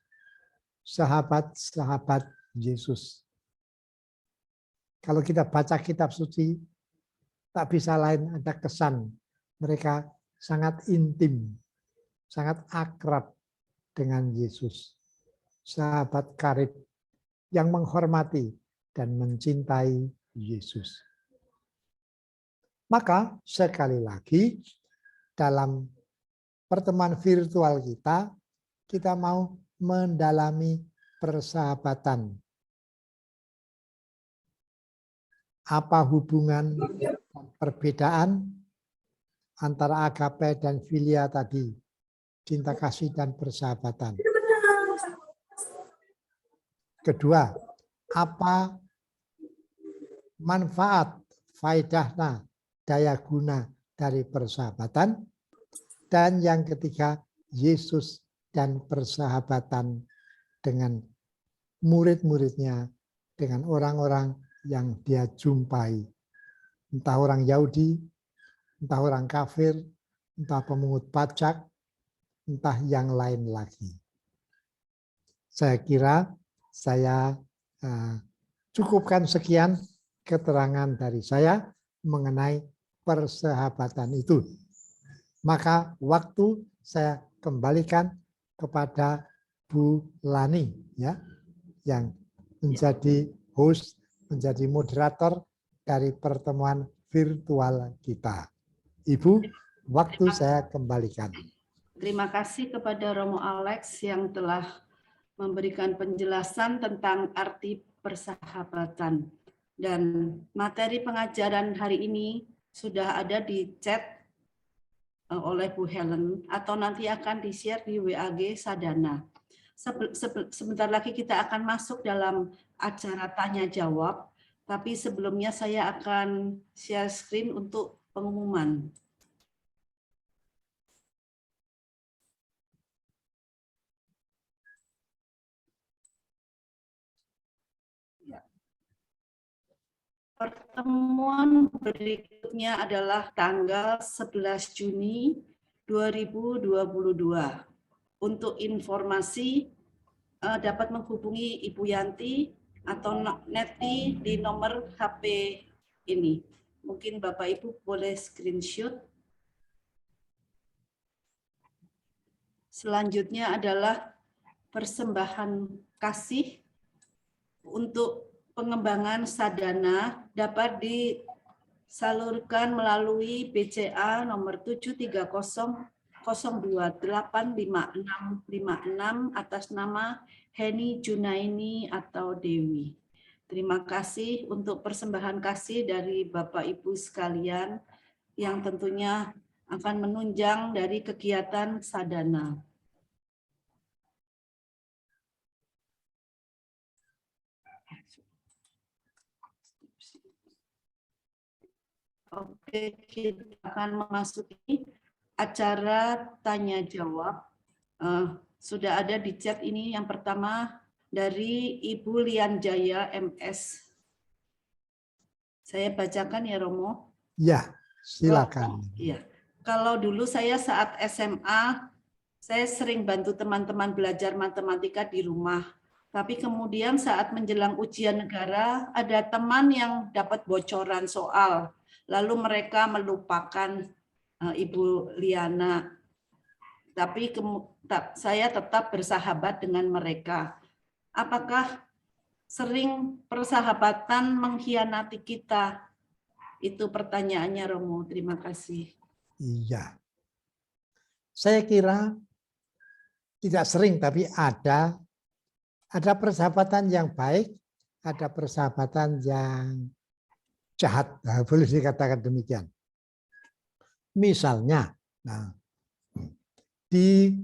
Sahabat-sahabat Yesus. Kalau kita baca kitab suci, tak bisa lain ada kesan. Mereka sangat intim, sangat akrab dengan Yesus. Sahabat karib yang menghormati dan mencintai Yesus. Maka sekali lagi dalam pertemuan virtual kita mau mendalami persahabatan. Apa hubungan perbedaan antara agape dan filia tadi, cinta kasih dan persahabatan. Kedua, apa manfaat, faedahna, daya guna dari persahabatan. Dan yang ketiga, Yesus dan persahabatan dengan murid-muridnya, dengan orang-orang yang dia jumpai. Entah orang Yahudi, entah orang kafir, entah pemungut pajak, entah yang lain lagi. Saya kira saya cukupkan sekian keterangan dari saya mengenai persahabatan itu. Maka waktu saya kembalikan kepada Bu Lani ya, yang menjadi host, menjadi moderator dari pertemuan virtual kita. Ibu, waktu saya kembalikan. Terima kasih kepada Romo Alex yang telah memberikan penjelasan tentang arti persahabatan. Dan materi pengajaran hari ini sudah ada di chat oleh Bu Helen atau nanti akan di-share di WAG Sadana. Sebentar lagi kita akan masuk dalam acara tanya jawab, tapi sebelumnya saya akan share screen untuk pengumuman. Pertemuan berikutnya adalah tanggal 11 Juni 2022. Untuk informasi dapat menghubungi Ibu Yanti atau Neti di nomor HP ini. Mungkin Bapak Ibu boleh screenshot. Selanjutnya adalah persembahan kasih untuk pengembangan sadana dapat disalurkan melalui BCA nomor 73002855656 atas nama Heni Junaini atau Dewi. Terima kasih untuk persembahan kasih dari Bapak Ibu sekalian yang tentunya akan menunjang dari kegiatan sadana. Oke, kita akan memasuki acara tanya jawab. Sudah ada di chat ini yang pertama dari Ibu Lian Jaya MS. Saya bacakan ya Romo. Ya, silakan. Kalau dulu saya saat SMA, saya sering bantu teman-teman belajar matematika di rumah. Tapi kemudian saat menjelang ujian negara, ada teman yang dapat bocoran soal. Lalu mereka melupakan Ibu Liana. Tapi saya tetap bersahabat dengan mereka. Apakah sering persahabatan mengkhianati kita? Itu pertanyaannya Romo. Terima kasih. Iya. Saya kira tidak sering, tapi ada persahabatan yang baik, ada persahabatan yang jahat, boleh dikatakan demikian. Misalnya, Di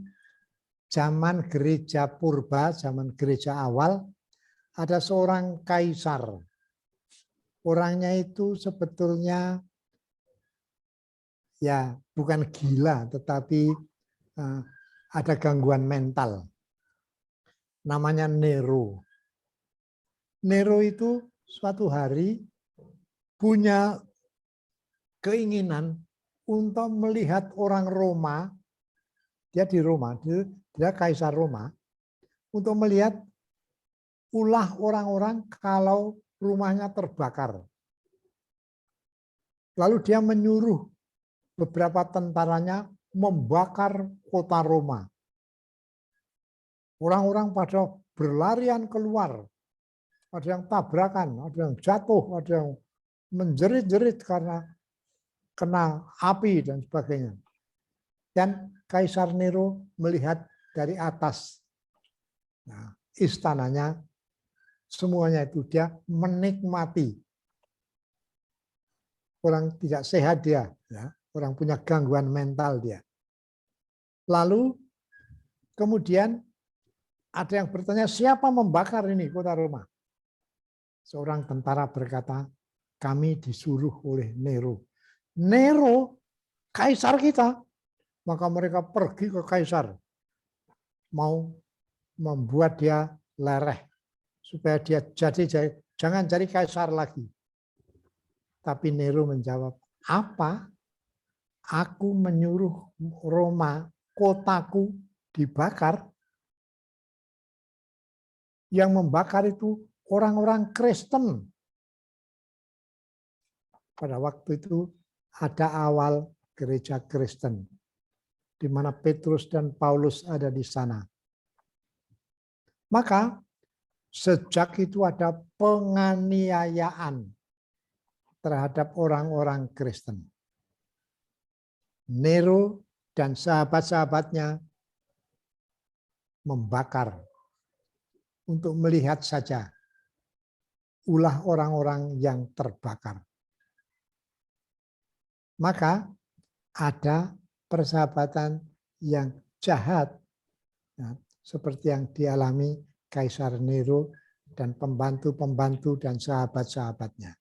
zaman gereja purba, zaman gereja awal, ada seorang kaisar. Orangnya itu sebetulnya ya bukan gila, tetapi ada gangguan mental. Namanya Nero. Nero itu suatu hari punya keinginan untuk melihat orang Roma, dia di Roma, dia kaisar Roma, untuk melihat ulah orang-orang kalau rumahnya terbakar. Lalu dia menyuruh beberapa tentaranya membakar kota Roma. Orang-orang pada berlarian keluar, ada yang tabrakan, ada yang jatuh, ada yang menjerit-jerit karena kena api dan sebagainya. Dan Kaisar Nero melihat dari atas istananya, semuanya itu dia menikmati. Orang tidak sehat dia, orang punya gangguan mental dia. Lalu kemudian ada yang bertanya, siapa membakar ini kota Roma? Seorang tentara berkata, kami disuruh oleh Nero. Nero, kaisar kita. Maka mereka pergi ke kaisar. Mau membuat dia lereh. Supaya dia jangan jadi kaisar lagi. Tapi Nero menjawab, apa? Aku menyuruh Roma, kotaku dibakar. Yang membakar itu orang-orang Kristen. Pada waktu itu ada awal gereja Kristen, di mana Petrus dan Paulus ada di sana. Maka sejak itu ada penganiayaan terhadap orang-orang Kristen. Nero dan sahabat-sahabatnya membakar untuk melihat saja ulah orang-orang yang terbakar. Maka ada persahabatan yang jahat, seperti yang dialami Kaisar Nero dan pembantu-pembantu dan sahabat-sahabatnya.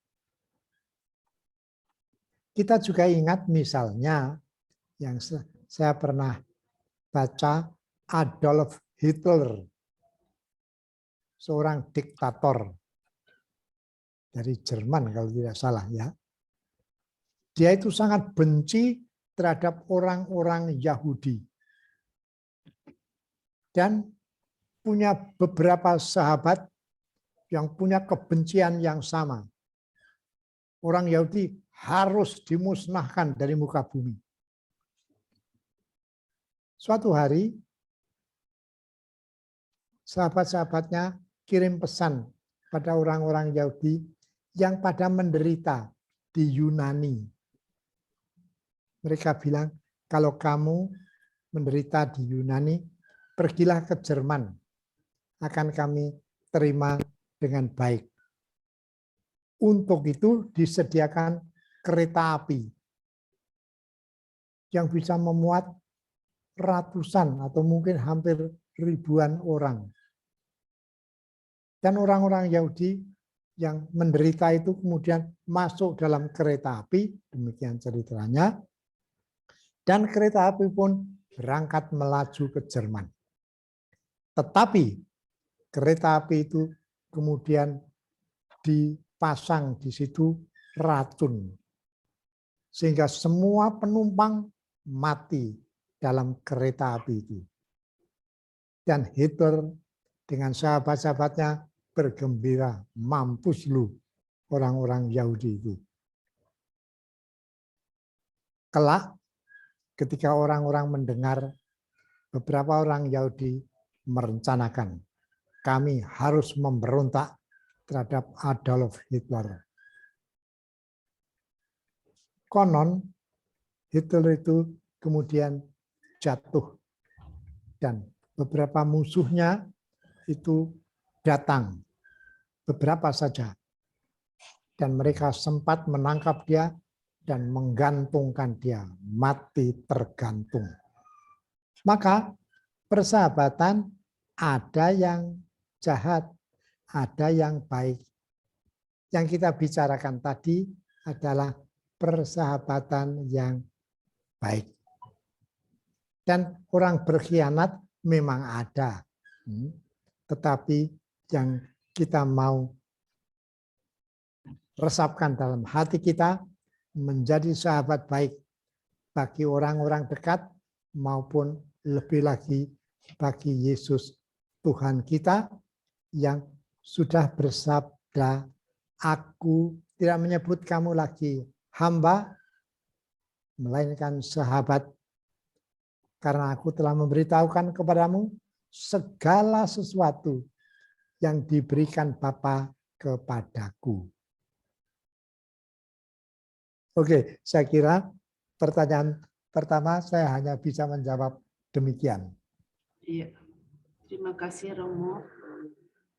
Kita juga ingat misalnya yang saya pernah baca, Adolf Hitler, seorang diktator dari Jerman kalau tidak salah ya. Dia itu sangat benci terhadap orang-orang Yahudi. Dan punya beberapa sahabat yang punya kebencian yang sama. Orang Yahudi harus dimusnahkan dari muka bumi. Suatu hari, sahabat-sahabatnya kirim pesan pada orang-orang Yahudi yang pada menderita di Yunani. Mereka bilang, kalau kamu menderita di Yunani, pergilah ke Jerman. Akan kami terima dengan baik. Untuk itu disediakan kereta api yang bisa memuat ratusan atau mungkin hampir ribuan orang. Dan orang-orang Yahudi yang menderita itu kemudian masuk dalam kereta api, demikian ceritanya, dan kereta api pun berangkat melaju ke Jerman. Tetapi kereta api itu kemudian dipasang di situ racun, sehingga semua penumpang mati dalam kereta api itu. Dan Hitler dengan sahabat-sahabatnya bergembira, mampus lu orang-orang Yahudi itu. Kelak ketika orang-orang mendengar, beberapa orang Yahudi merencanakan, kami harus memberontak terhadap Adolf Hitler. Konon Hitler itu kemudian jatuh dan beberapa musuhnya itu datang, beberapa saja, dan mereka sempat menangkap dia dan menggantungkan dia, mati tergantung. Maka persahabatan ada yang jahat, ada yang baik. Yang kita bicarakan tadi adalah persahabatan yang baik. Dan orang berkhianat memang ada. Tetapi yang kita mau resapkan dalam hati kita menjadi sahabat baik bagi orang-orang dekat maupun lebih lagi bagi Yesus Tuhan kita yang sudah bersabda, aku tidak menyebut kamu lagi hamba, melainkan sahabat, karena aku telah memberitahukan kepadamu segala sesuatu yang diberikan Bapa kepadaku. Oke, saya kira pertanyaan pertama saya hanya bisa menjawab demikian. Iya. Terima kasih Romo.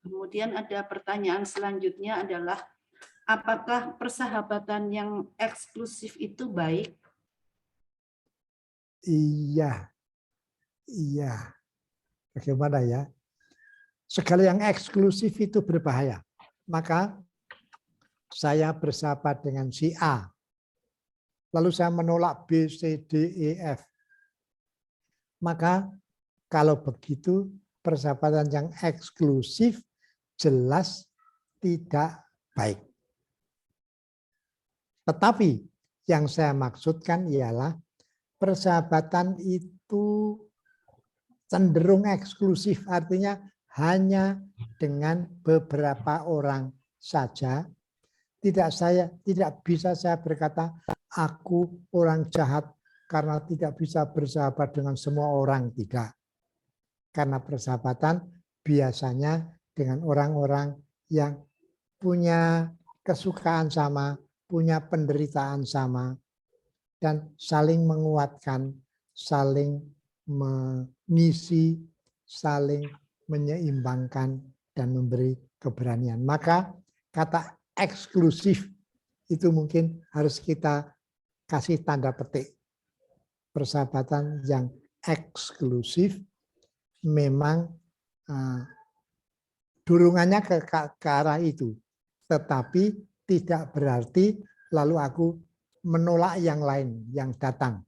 Kemudian ada pertanyaan selanjutnya adalah, apakah persahabatan yang eksklusif itu baik? Iya. Bagaimana ya? Segala yang eksklusif itu berbahaya. Maka saya bersahabat dengan si A. Lalu saya menolak B, C, D, E, F. Maka kalau begitu persahabatan yang eksklusif jelas tidak baik. Tetapi yang saya maksudkan ialah persahabatan itu cenderung eksklusif, artinya hanya dengan beberapa orang saja. Tidak bisa saya berkata aku orang jahat karena tidak bisa bersahabat dengan semua orang, tidak. Karena persahabatan biasanya dengan orang-orang yang punya kesukaan sama, punya penderitaan sama, dan saling menguatkan, saling mengisi, saling menyeimbangkan, dan memberi keberanian. Maka kata eksklusif itu mungkin harus kita kasih tanda petik. Persahabatan yang eksklusif memang dorongannya ke arah itu. Tetapi tidak berarti lalu aku menolak yang lain yang datang.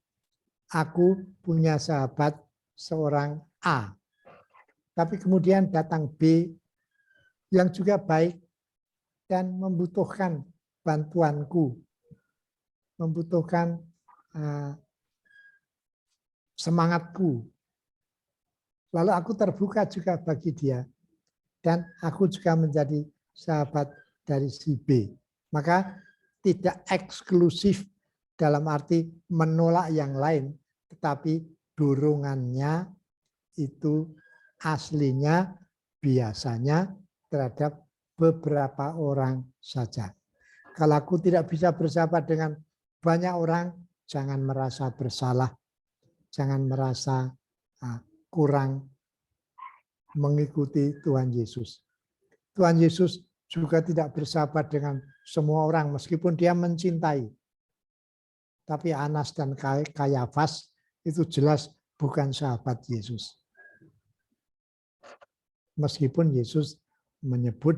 Aku punya sahabat seorang A. Tapi kemudian datang B yang juga baik dan membutuhkan bantuanku, membutuhkan semangatku. Lalu aku terbuka juga bagi dia. Dan aku juga menjadi sahabat dari si B. Maka tidak eksklusif dalam arti menolak yang lain, tetapi dorongannya itu aslinya biasanya terhadap beberapa orang saja. Kalau aku tidak bisa bersahabat dengan banyak orang, jangan merasa bersalah, jangan merasa kurang mengikuti Tuhan Yesus. Tuhan Yesus juga tidak bersahabat dengan semua orang meskipun dia mencintai. Tapi Anas dan Kayafas itu jelas bukan sahabat Yesus. Meskipun Yesus menyebut,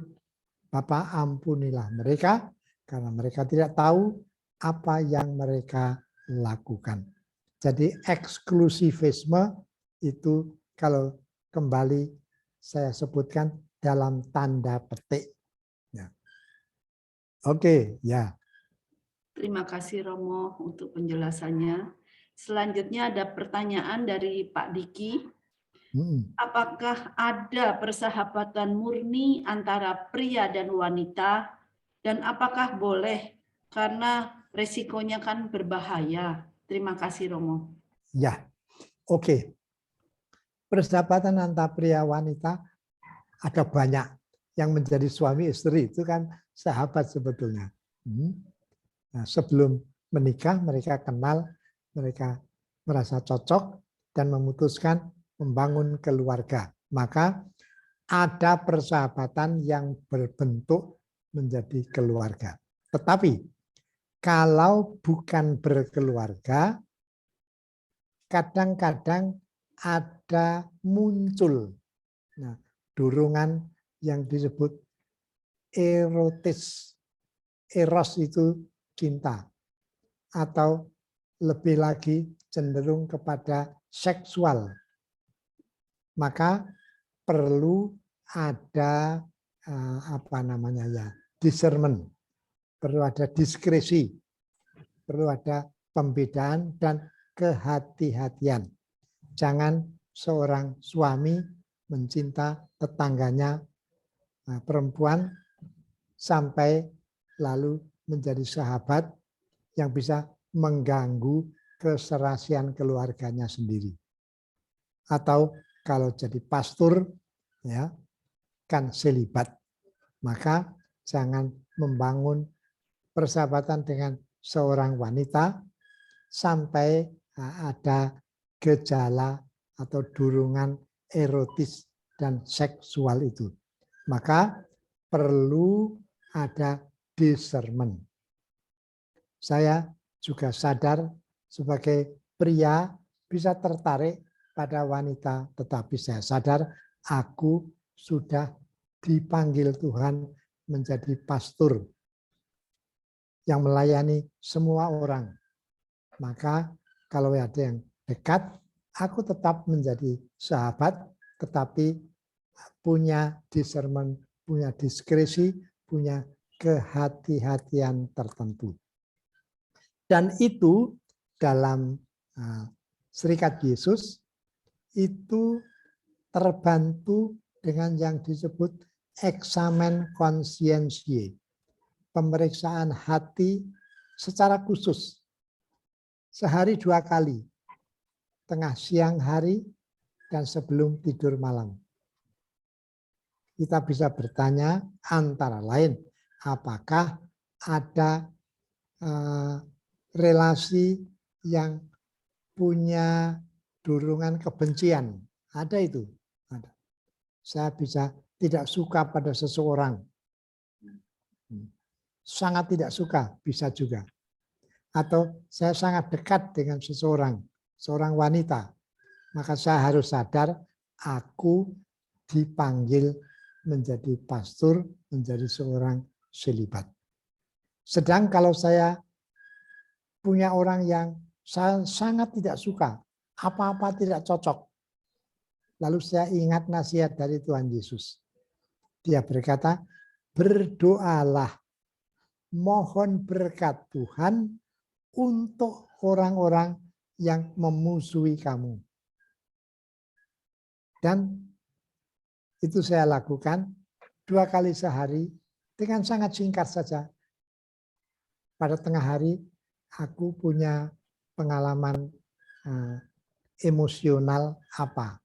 Bapa ampunilah mereka karena mereka tidak tahu apa yang mereka lakukan. Jadi eksklusivisme itu kalau kembali saya sebutkan dalam tanda petik. Ya. Oke, ya. Terima kasih Romo untuk penjelasannya. Selanjutnya ada pertanyaan dari Pak Diki. Apakah ada persahabatan murni antara pria dan wanita? Dan apakah boleh? Karena resikonya kan berbahaya. Terima kasih Romo. Ya, oke. Persahabatan antara pria wanita ada banyak. Yang menjadi suami istri itu kan sahabat sebetulnya. Nah, sebelum menikah mereka kenal, mereka merasa cocok dan memutuskan membangun keluarga. Maka ada persahabatan yang berbentuk menjadi keluarga. Tetapi kalau bukan berkeluarga, kadang-kadang ada muncul dorongan yang disebut erotis. Eros itu cinta, atau lebih lagi cenderung kepada seksual. Maka perlu ada discernment, perlu ada diskresi, perlu ada pembedaan dan kehati-hatian. Jangan seorang suami mencinta tetangganya perempuan sampai lalu menjadi sahabat yang bisa mengganggu keserasian keluarganya sendiri. Atau kalau jadi pastor, ya kan selibat. Maka jangan membangun persahabatan dengan seorang wanita sampai ada gejala atau dorongan erotis dan seksual itu. Maka perlu ada discernment. Saya juga sadar sebagai pria bisa tertarik pada wanita, tetapi saya sadar aku sudah dipanggil Tuhan menjadi pastor yang melayani semua orang. Maka kalau ada yang dekat, aku tetap menjadi sahabat, tetapi punya discernment, punya diskresi, punya kehati-hatian tertentu. Dan itu dalam Serikat Yesus itu terbantu dengan yang disebut eksamen konsiensie, pemeriksaan hati secara khusus, sehari 2 kali, tengah siang hari dan sebelum tidur malam. Kita bisa bertanya antara lain, apakah ada relasi yang punya dorongan kebencian? Ada itu. Ada. Saya bisa tidak suka pada seseorang. Sangat tidak suka, bisa juga. Atau saya sangat dekat dengan seseorang, seorang wanita. Maka saya harus sadar, aku dipanggil menjadi pastor, menjadi seorang selibat. Sedang kalau saya punya orang yang saya sangat tidak suka, apa-apa tidak cocok, lalu saya ingat nasihat dari Tuhan Yesus. Dia berkata, berdoalah, mohon berkat Tuhan untuk orang-orang yang memusuhi kamu. Dan itu saya lakukan 2 kali sehari dengan sangat singkat saja. Pada tengah hari aku punya pengalaman emosional apa,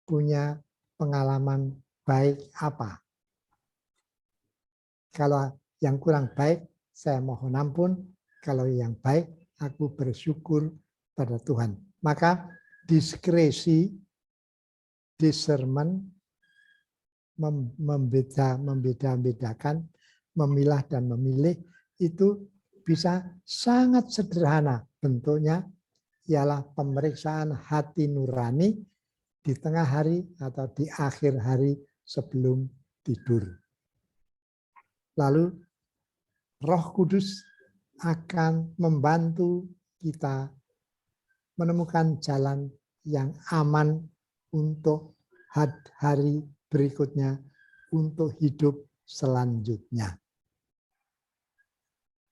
punya pengalaman baik apa. Kalau yang kurang baik, saya mohon ampun. Kalau yang baik, aku bersyukur pada Tuhan. Maka diskresi, discernment, membeda-bedakan, memilah dan memilih, itu bisa sangat sederhana. Bentuknya ialah pemeriksaan hati nurani di tengah hari atau di akhir hari sebelum tidur. Lalu Roh Kudus akan membantu kita menemukan jalan yang aman untuk hari berikutnya, untuk hidup selanjutnya.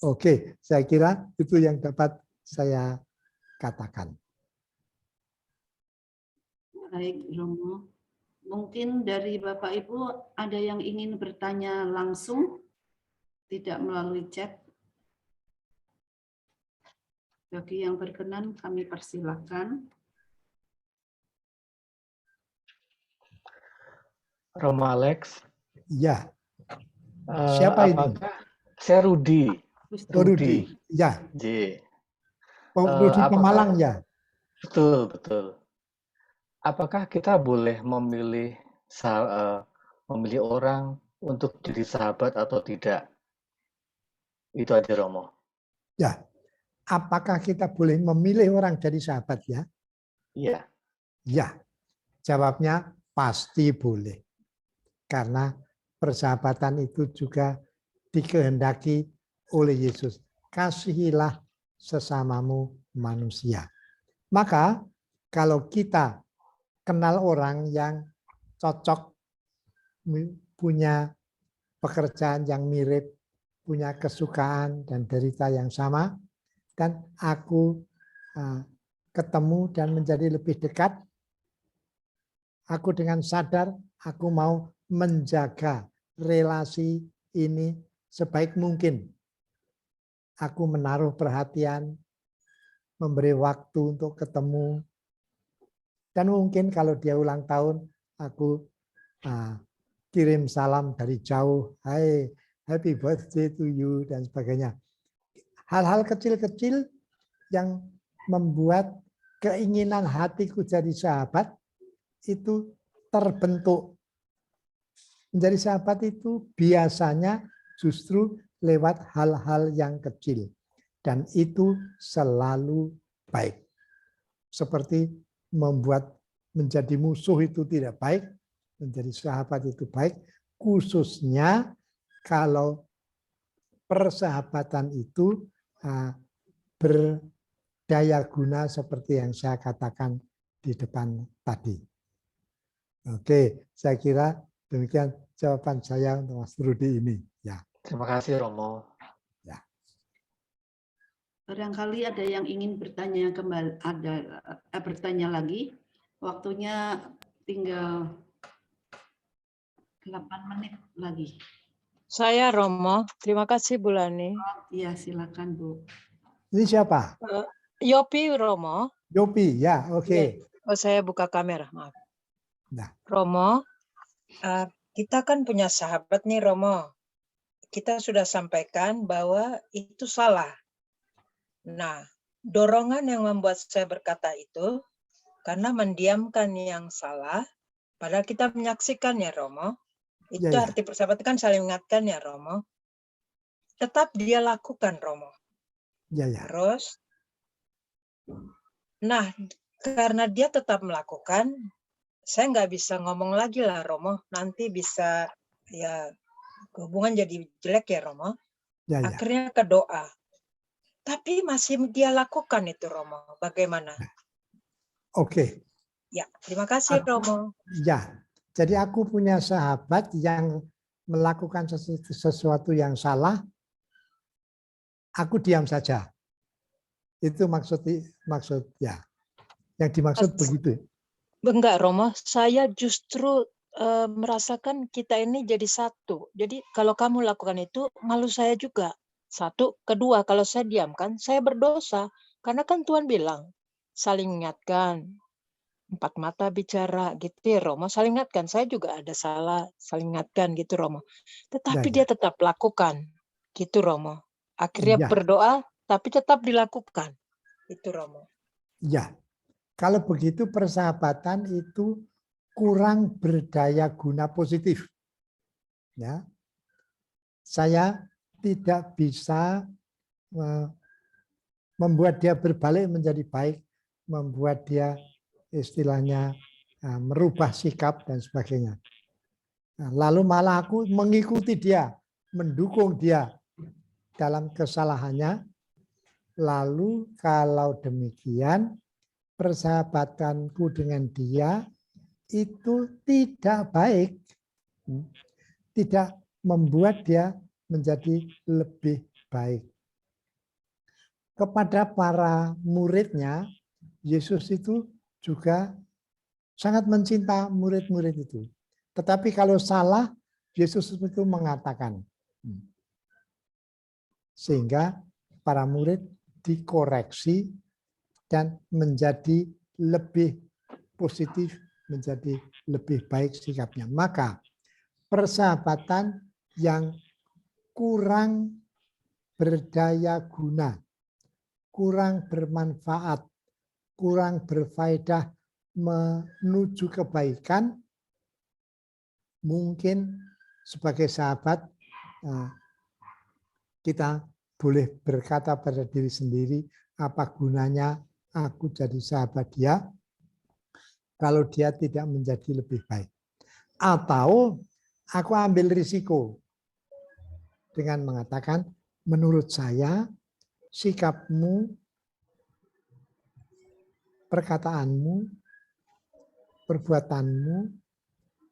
Oke, saya kira itu yang dapat saya katakan. Baik, Romo. Mungkin dari Bapak Ibu ada yang ingin bertanya langsung, tidak melalui chat. Bagi yang berkenan kami persilakan. Romo Alex. Ya. Siapa ini? Saya Rudi. Rudi. Ya. Rudi Pemalang ya. Betul, betul. Apakah kita boleh memilih orang untuk jadi sahabat atau tidak? Itu aja, Romo. Ya. Apakah kita boleh memilih orang jadi sahabat ya? Iya. Ya, jawabnya pasti boleh. Karena persahabatan itu juga dikehendaki oleh Yesus. Kasihilah sesamamu manusia. Maka kalau kita kenal orang yang cocok, punya pekerjaan yang mirip, punya kesukaan dan derita yang sama, dan aku ketemu dan menjadi lebih dekat, aku dengan sadar aku mau menjaga relasi ini sebaik mungkin. Aku menaruh perhatian, memberi waktu untuk ketemu, dan mungkin kalau dia ulang tahun, aku kirim salam dari jauh, hai, happy birthday to you, dan sebagainya. Hal-hal kecil-kecil yang membuat keinginan hatiku jadi sahabat itu terbentuk. Menjadi sahabat itu biasanya justru lewat hal-hal yang kecil. Dan itu selalu baik. Seperti membuat menjadi musuh itu tidak baik, menjadi sahabat itu baik, khususnya kalau persahabatan itu berdaya guna seperti yang saya katakan di depan tadi. Oke, saya kira demikian jawaban saya untuk Mas Rudi ini. Ya. Terima kasih Romo. Ya. Barangkali ada yang ingin bertanya kembali, bertanya lagi. Waktunya tinggal 8 menit lagi. Saya Romo, terima kasih Bu Lani. Iya, silakan Bu. Ini siapa? Yopi Romo. Yopi, ya, oke. Oh, saya buka kamera, maaf. Nah. Romo, kita kan punya sahabat nih Romo. Kita sudah sampaikan bahwa itu salah. Nah, dorongan yang membuat saya berkata itu karena mendiamkan yang salah, padahal kita menyaksikan ya Romo. Itu Ya, ya. arti persahabatan kan saling mengingatkan ya Romo. Tetap dia lakukan Romo. Ya, ya. Terus, nah karena dia tetap melakukan, saya nggak bisa ngomong lagi lah Romo. Nanti bisa ya hubungan jadi jelek ya Romo. Ya, ya. Akhirnya ke doa. Tapi masih dia lakukan itu Romo. Bagaimana? Oke. Ya, terima kasih Romo. Ya, jadi aku punya sahabat yang melakukan sesuatu yang salah, aku diam saja. Itu maksudnya. Yang dimaksud begitu. Enggak Romo, saya justru merasakan kita ini jadi satu. Jadi kalau kamu lakukan itu, malu saya juga. Satu, kedua, kalau saya diamkan, saya berdosa. Karena kan Tuhan bilang, saling mengingatkan. 4 mata bicara gitu ya Romo, saling ingatkan. Saya juga ada salah, saling ingatkan gitu Romo. Tetapi dia tetap lakukan gitu Romo. Akhirnya berdoa, tapi tetap dilakukan. Itu Romo. Ya, kalau begitu persahabatan itu kurang berdaya guna positif. Ya, saya tidak bisa membuat dia berbalik menjadi baik, membuat dia istilahnya merubah sikap dan sebagainya. Lalu malah aku mengikuti dia, mendukung dia dalam kesalahannya. Lalu kalau demikian, persahabatanku dengan dia itu tidak baik, tidak membuat dia menjadi lebih baik. Kepada para muridnya, Yesus itu juga sangat mencinta murid-murid itu. Tetapi kalau salah, Yesus itu mengatakan. Sehingga para murid dikoreksi dan menjadi lebih positif, menjadi lebih baik sikapnya. Maka persahabatan yang kurang berdaya guna, kurang bermanfaat, kurang berfaedah menuju kebaikan, mungkin sebagai sahabat kita boleh berkata pada diri sendiri, apa gunanya aku jadi sahabat dia kalau dia tidak menjadi lebih baik. Atau aku ambil risiko dengan mengatakan, menurut saya sikapmu, perkataanmu, perbuatanmu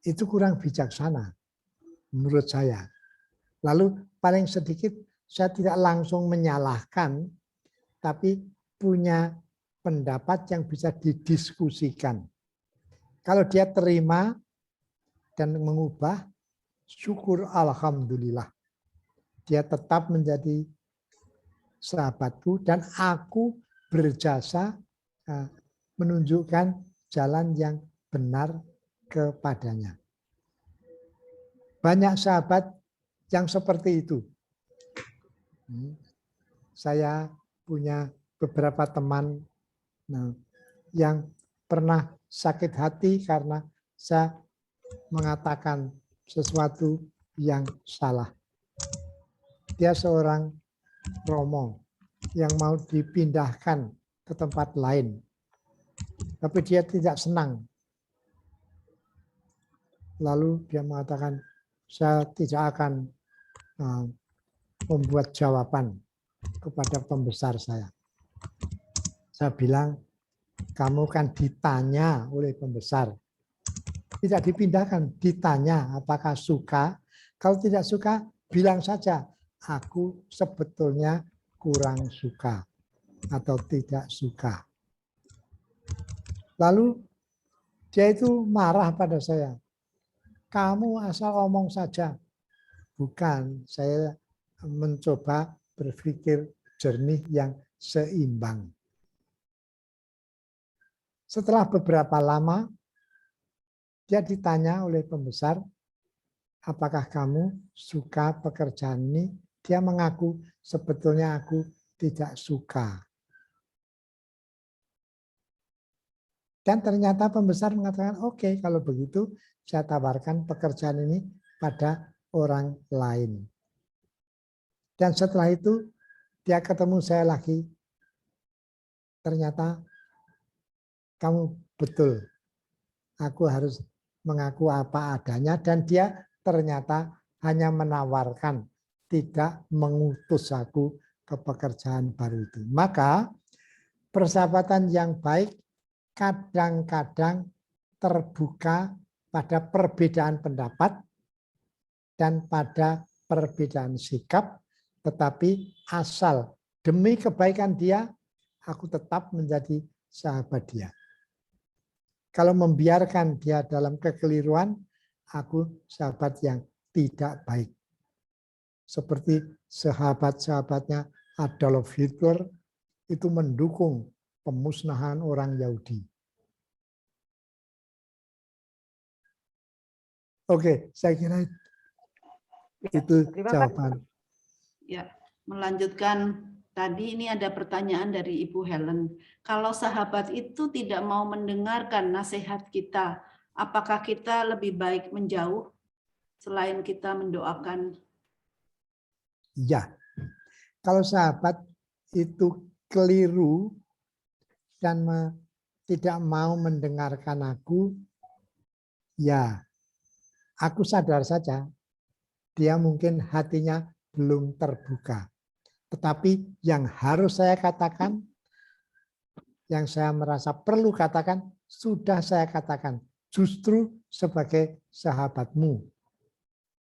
itu kurang bijaksana menurut saya. Lalu paling sedikit saya tidak langsung menyalahkan, tapi punya pendapat yang bisa didiskusikan. Kalau dia terima dan mengubah, syukur alhamdulillah. Dia tetap menjadi sahabatku dan aku berjasa menunjukkan jalan yang benar kepadanya. Banyak sahabat yang seperti itu. Saya punya beberapa teman yang pernah sakit hati karena saya mengatakan sesuatu yang salah. Dia seorang romo yang mau dipindahkan ke tempat lain, tapi dia tidak senang. Lalu dia mengatakan, saya tidak akan membuat jawaban kepada pembesar saya. Saya bilang, kamu kan ditanya oleh pembesar. Tidak dipindahkan, ditanya apakah suka. Kalau tidak suka, bilang saja, aku sebetulnya kurang suka atau tidak suka. Lalu dia itu marah pada saya. Kamu asal omong saja. Bukan, saya mencoba berpikir jernih yang seimbang. Setelah beberapa lama, dia ditanya oleh pembesar, apakah kamu suka pekerjaan ini? Dia mengaku, sebetulnya aku tidak suka. Dan ternyata pembesar mengatakan, oke, kalau begitu saya tawarkan pekerjaan ini pada orang lain. Dan setelah itu dia ketemu saya lagi. Ternyata kamu betul. Aku harus mengaku apa adanya dan dia ternyata hanya menawarkan, tidak mengutus aku ke pekerjaan baru itu. Maka persahabatan yang baik kadang-kadang terbuka pada perbedaan pendapat dan pada perbedaan sikap, tetapi asal demi kebaikan dia, aku tetap menjadi sahabat dia. Kalau membiarkan dia dalam kekeliruan, aku sahabat yang tidak baik. Seperti sahabat-sahabatnya Adolf Hitler itu mendukung pemusnahan orang Yahudi. Oke, saya kira itu jawaban. Ya, melanjutkan tadi ini ada pertanyaan dari Ibu Helen. Kalau sahabat itu tidak mau mendengarkan nasihat kita, apakah kita lebih baik menjauh selain kita mendoakan? Ya, kalau sahabat itu keliru dan tidak mau mendengarkan aku, ya aku sadar saja dia mungkin hatinya belum terbuka. Tetapi yang harus saya katakan, yang saya merasa perlu katakan, sudah saya katakan, justru sebagai sahabatmu.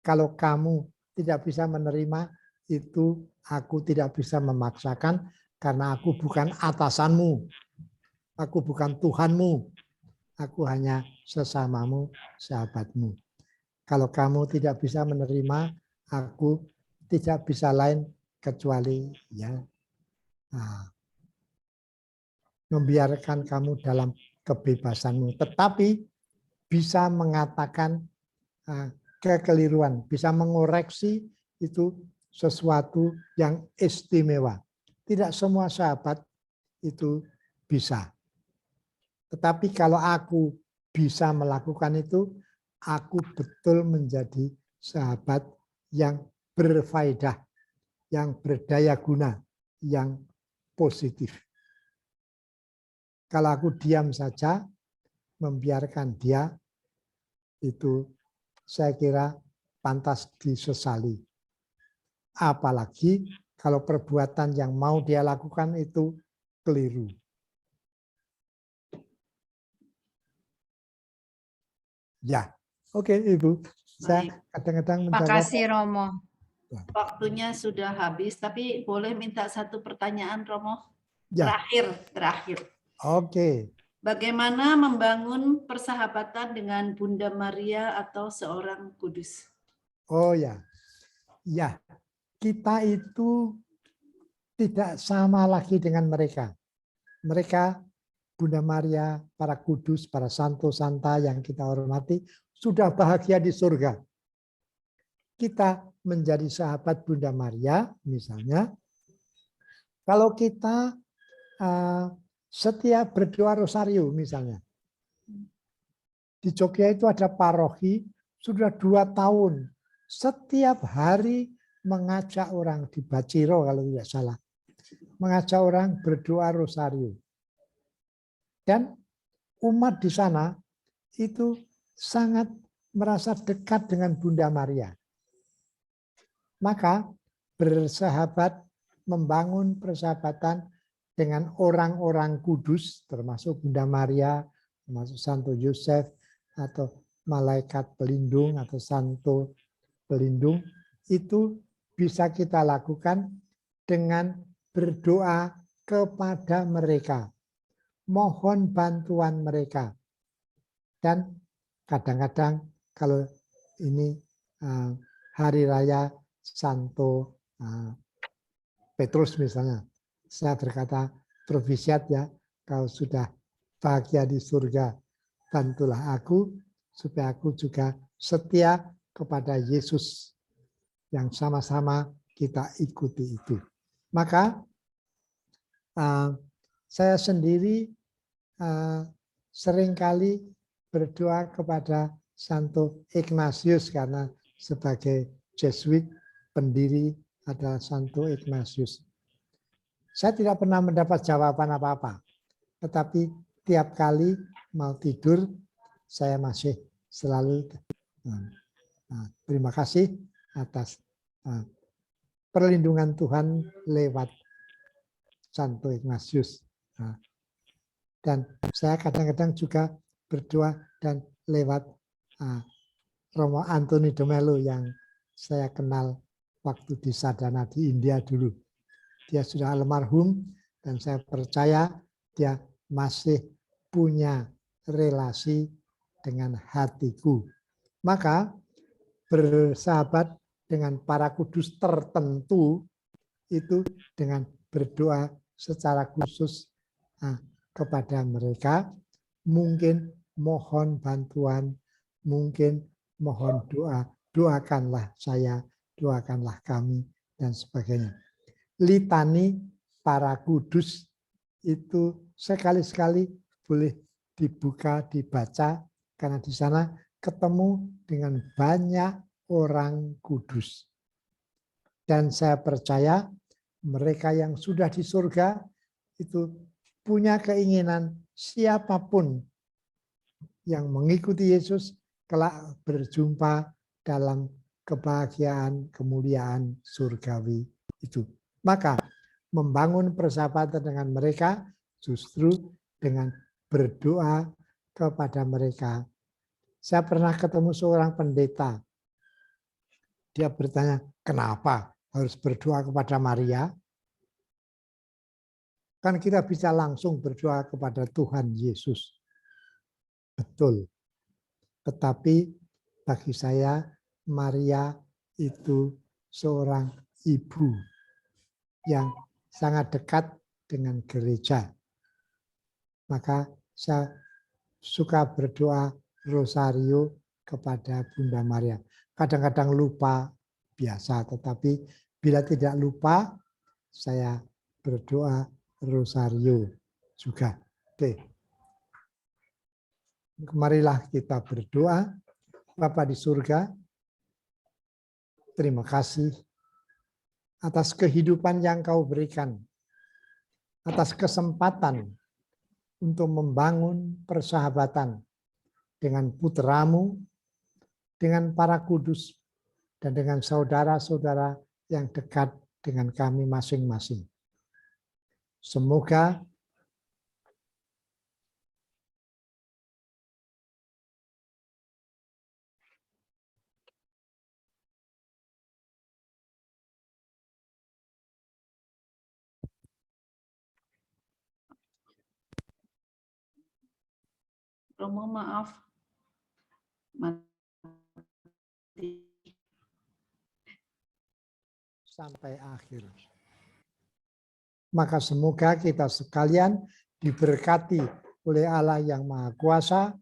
Kalau kamu tidak bisa menerima, itu aku tidak bisa memaksakan, karena aku bukan atasanmu, aku bukan Tuhanmu, aku hanya sesamamu, sahabatmu. Kalau kamu tidak bisa menerima, aku tidak bisa lain kecuali ya membiarkan kamu dalam kebebasanmu, tetapi bisa mengatakan kekeliruan, bisa mengoreksi itu sesuatu yang istimewa. Tidak semua sahabat itu bisa. Tetapi kalau aku bisa melakukan itu, aku betul menjadi sahabat yang berfaedah, yang berdaya guna, yang positif. Kalau aku diam saja, membiarkan dia, itu saya kira pantas disesali. Apalagi kalau perbuatan yang mau dia lakukan itu keliru. Ya, oke Ibu. Saya kadang-kadang menjawab. Makasih Romo. Waktunya sudah habis, tapi boleh minta satu pertanyaan, Romo? Ya. Terakhir. Oke. Bagaimana membangun persahabatan dengan Bunda Maria atau seorang kudus? Oh ya, ya, kita itu tidak sama lagi dengan mereka. Mereka, Bunda Maria, para kudus, para santo-santa yang kita hormati, sudah bahagia di surga. Kita menjadi sahabat Bunda Maria, misalnya, kalau kita setiap berdoa rosario, misalnya. Di Jogja itu ada paroki, sudah 2 tahun, setiap hari mengajak orang di Baciro kalau tidak salah, mengajak orang berdoa rosario. Dan umat di sana itu sangat merasa dekat dengan Bunda Maria. Maka bersahabat, membangun persahabatan dengan orang-orang kudus, termasuk Bunda Maria, termasuk Santo Yosef, atau malaikat pelindung atau santo pelindung, itu bisa kita lakukan dengan berdoa kepada mereka, mohon bantuan mereka. Dan kadang-kadang kalau ini hari raya Santo Petrus misalnya, saya berkata, "Provisiat ya, kau sudah bahagia di surga, bantulah aku supaya aku juga setia kepada Yesus yang sama-sama kita ikuti itu." Maka saya sendiri seringkali berdoa kepada Santo Ignatius karena sebagai Jesuit pendiri adalah Santo Ignatius. Saya tidak pernah mendapat jawaban apa-apa, tetapi tiap kali mau tidur saya masih selalu terima kasih atas perlindungan Tuhan lewat Santo Ignatius. Dan saya kadang-kadang juga berdoa dan lewat Romo Antoni de Mello yang saya kenal waktu di Sadhana di India dulu. Dia sudah almarhum dan saya percaya dia masih punya relasi dengan hatiku. Maka bersahabat dengan para kudus tertentu itu dengan berdoa secara khusus kepada mereka, mungkin mohon bantuan, mungkin mohon doa, doakanlah saya, doakanlah kami, dan sebagainya. Litani para kudus itu sekali-sekali boleh dibuka, dibaca, karena di sana ketemu dengan banyak orang kudus. Dan saya percaya mereka yang sudah di surga itu punya keinginan siapapun yang mengikuti Yesus kelak berjumpa dalam kebahagiaan, kemuliaan surgawi itu. Maka membangun persahabatan dengan mereka justru dengan berdoa kepada mereka. Saya pernah ketemu seorang pendeta. Dia bertanya, kenapa harus berdoa kepada Maria? Kan kita bisa langsung berdoa kepada Tuhan Yesus. Betul. Tetapi bagi saya Maria itu seorang ibu yang sangat dekat dengan gereja. Maka saya suka berdoa rosario kepada Bunda Maria. Kadang-kadang lupa biasa, tetapi bila tidak lupa saya berdoa rosario juga. Oke. Marilah kita berdoa. Bapa di surga, terima kasih atas kehidupan yang Kau berikan, atas kesempatan untuk membangun persahabatan dengan putramu, dengan para kudus, dan dengan saudara-saudara yang dekat dengan kami masing-masing. Semoga Romo maaf. sampai akhir. Maka semoga kita sekalian diberkati oleh Allah yang Maha Kuasa,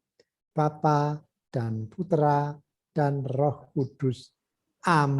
Bapa dan Putra dan Roh Kudus. Amin.